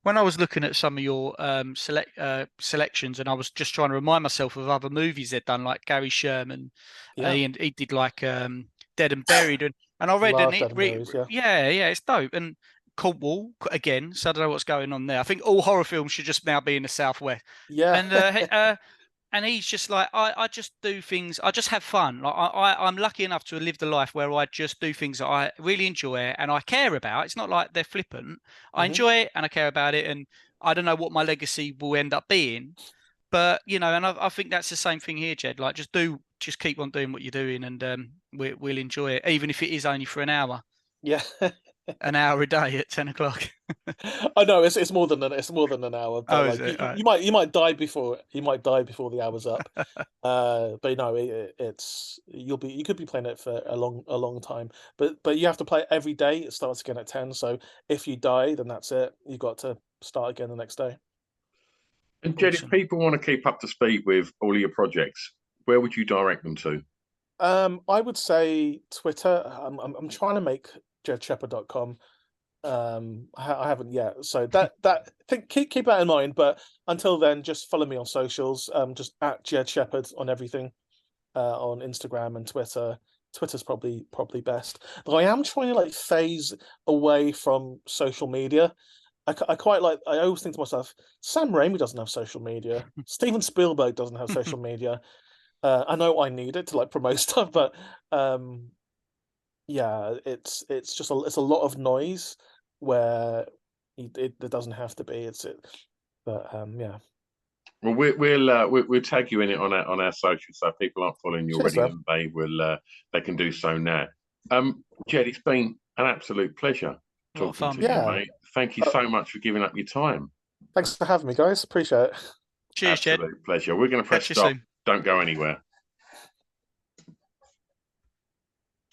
[SPEAKER 2] when I was looking at some of your selections, and I was just trying to remind myself of other movies they'd done, like Gary Sherman, he did like Dead and Buried, and I read
[SPEAKER 3] Love
[SPEAKER 2] and
[SPEAKER 3] Dead and Buried,
[SPEAKER 2] it's dope. And Cornwall again, so I don't know what's going on there. I think all horror films should just now be in the Southwest.
[SPEAKER 3] Yeah.
[SPEAKER 2] And he's just like, I just do things, I just have fun. Like I'm lucky enough to have lived a life where I just do things that I really enjoy and I care about. It's not like they're flippant. I enjoy it and I care about it, and I don't know what my legacy will end up being. But you know, and I think that's the same thing here, Jed. Like just keep on doing what you're doing, and we'll enjoy it, even if it is only for an hour.
[SPEAKER 3] Yeah.
[SPEAKER 2] An hour a day at 10 o'clock.
[SPEAKER 3] I know it's more than an hour. But like
[SPEAKER 2] Right.
[SPEAKER 3] you might die before the hour's up. But no, you could be playing it for a long time. But you have to play it every day. It starts again at 10. So if you die, then that's it. You've got to start again the next day.
[SPEAKER 1] And Jed, if people want to keep up to speed with all of your projects, where would you direct them to?
[SPEAKER 3] I would say Twitter. I'm trying to make jedshepard.com. I haven't yet, so keep that in mind. But until then, just follow me on socials. Just at Jed Shepherd on everything, on Instagram and Twitter. Twitter's probably best. But I am trying to like phase away from social media. I quite like. I always think to myself, Sam Raimi doesn't have social media. Steven Spielberg doesn't have social media. I know I need it to like promote stuff, but yeah, it's just it's a lot of noise where it doesn't have to be. But yeah.
[SPEAKER 1] Well, we'll tag you in it on our socials, so if people aren't following you already, then they will they can do so now. Jed, it's been an absolute pleasure talking to you, mate. Thank you so much for giving up your time.
[SPEAKER 3] Thanks for having me, guys. Appreciate it.
[SPEAKER 2] Cheers, Jed.
[SPEAKER 1] Absolute pleasure. We're going to press stop. Don't go anywhere.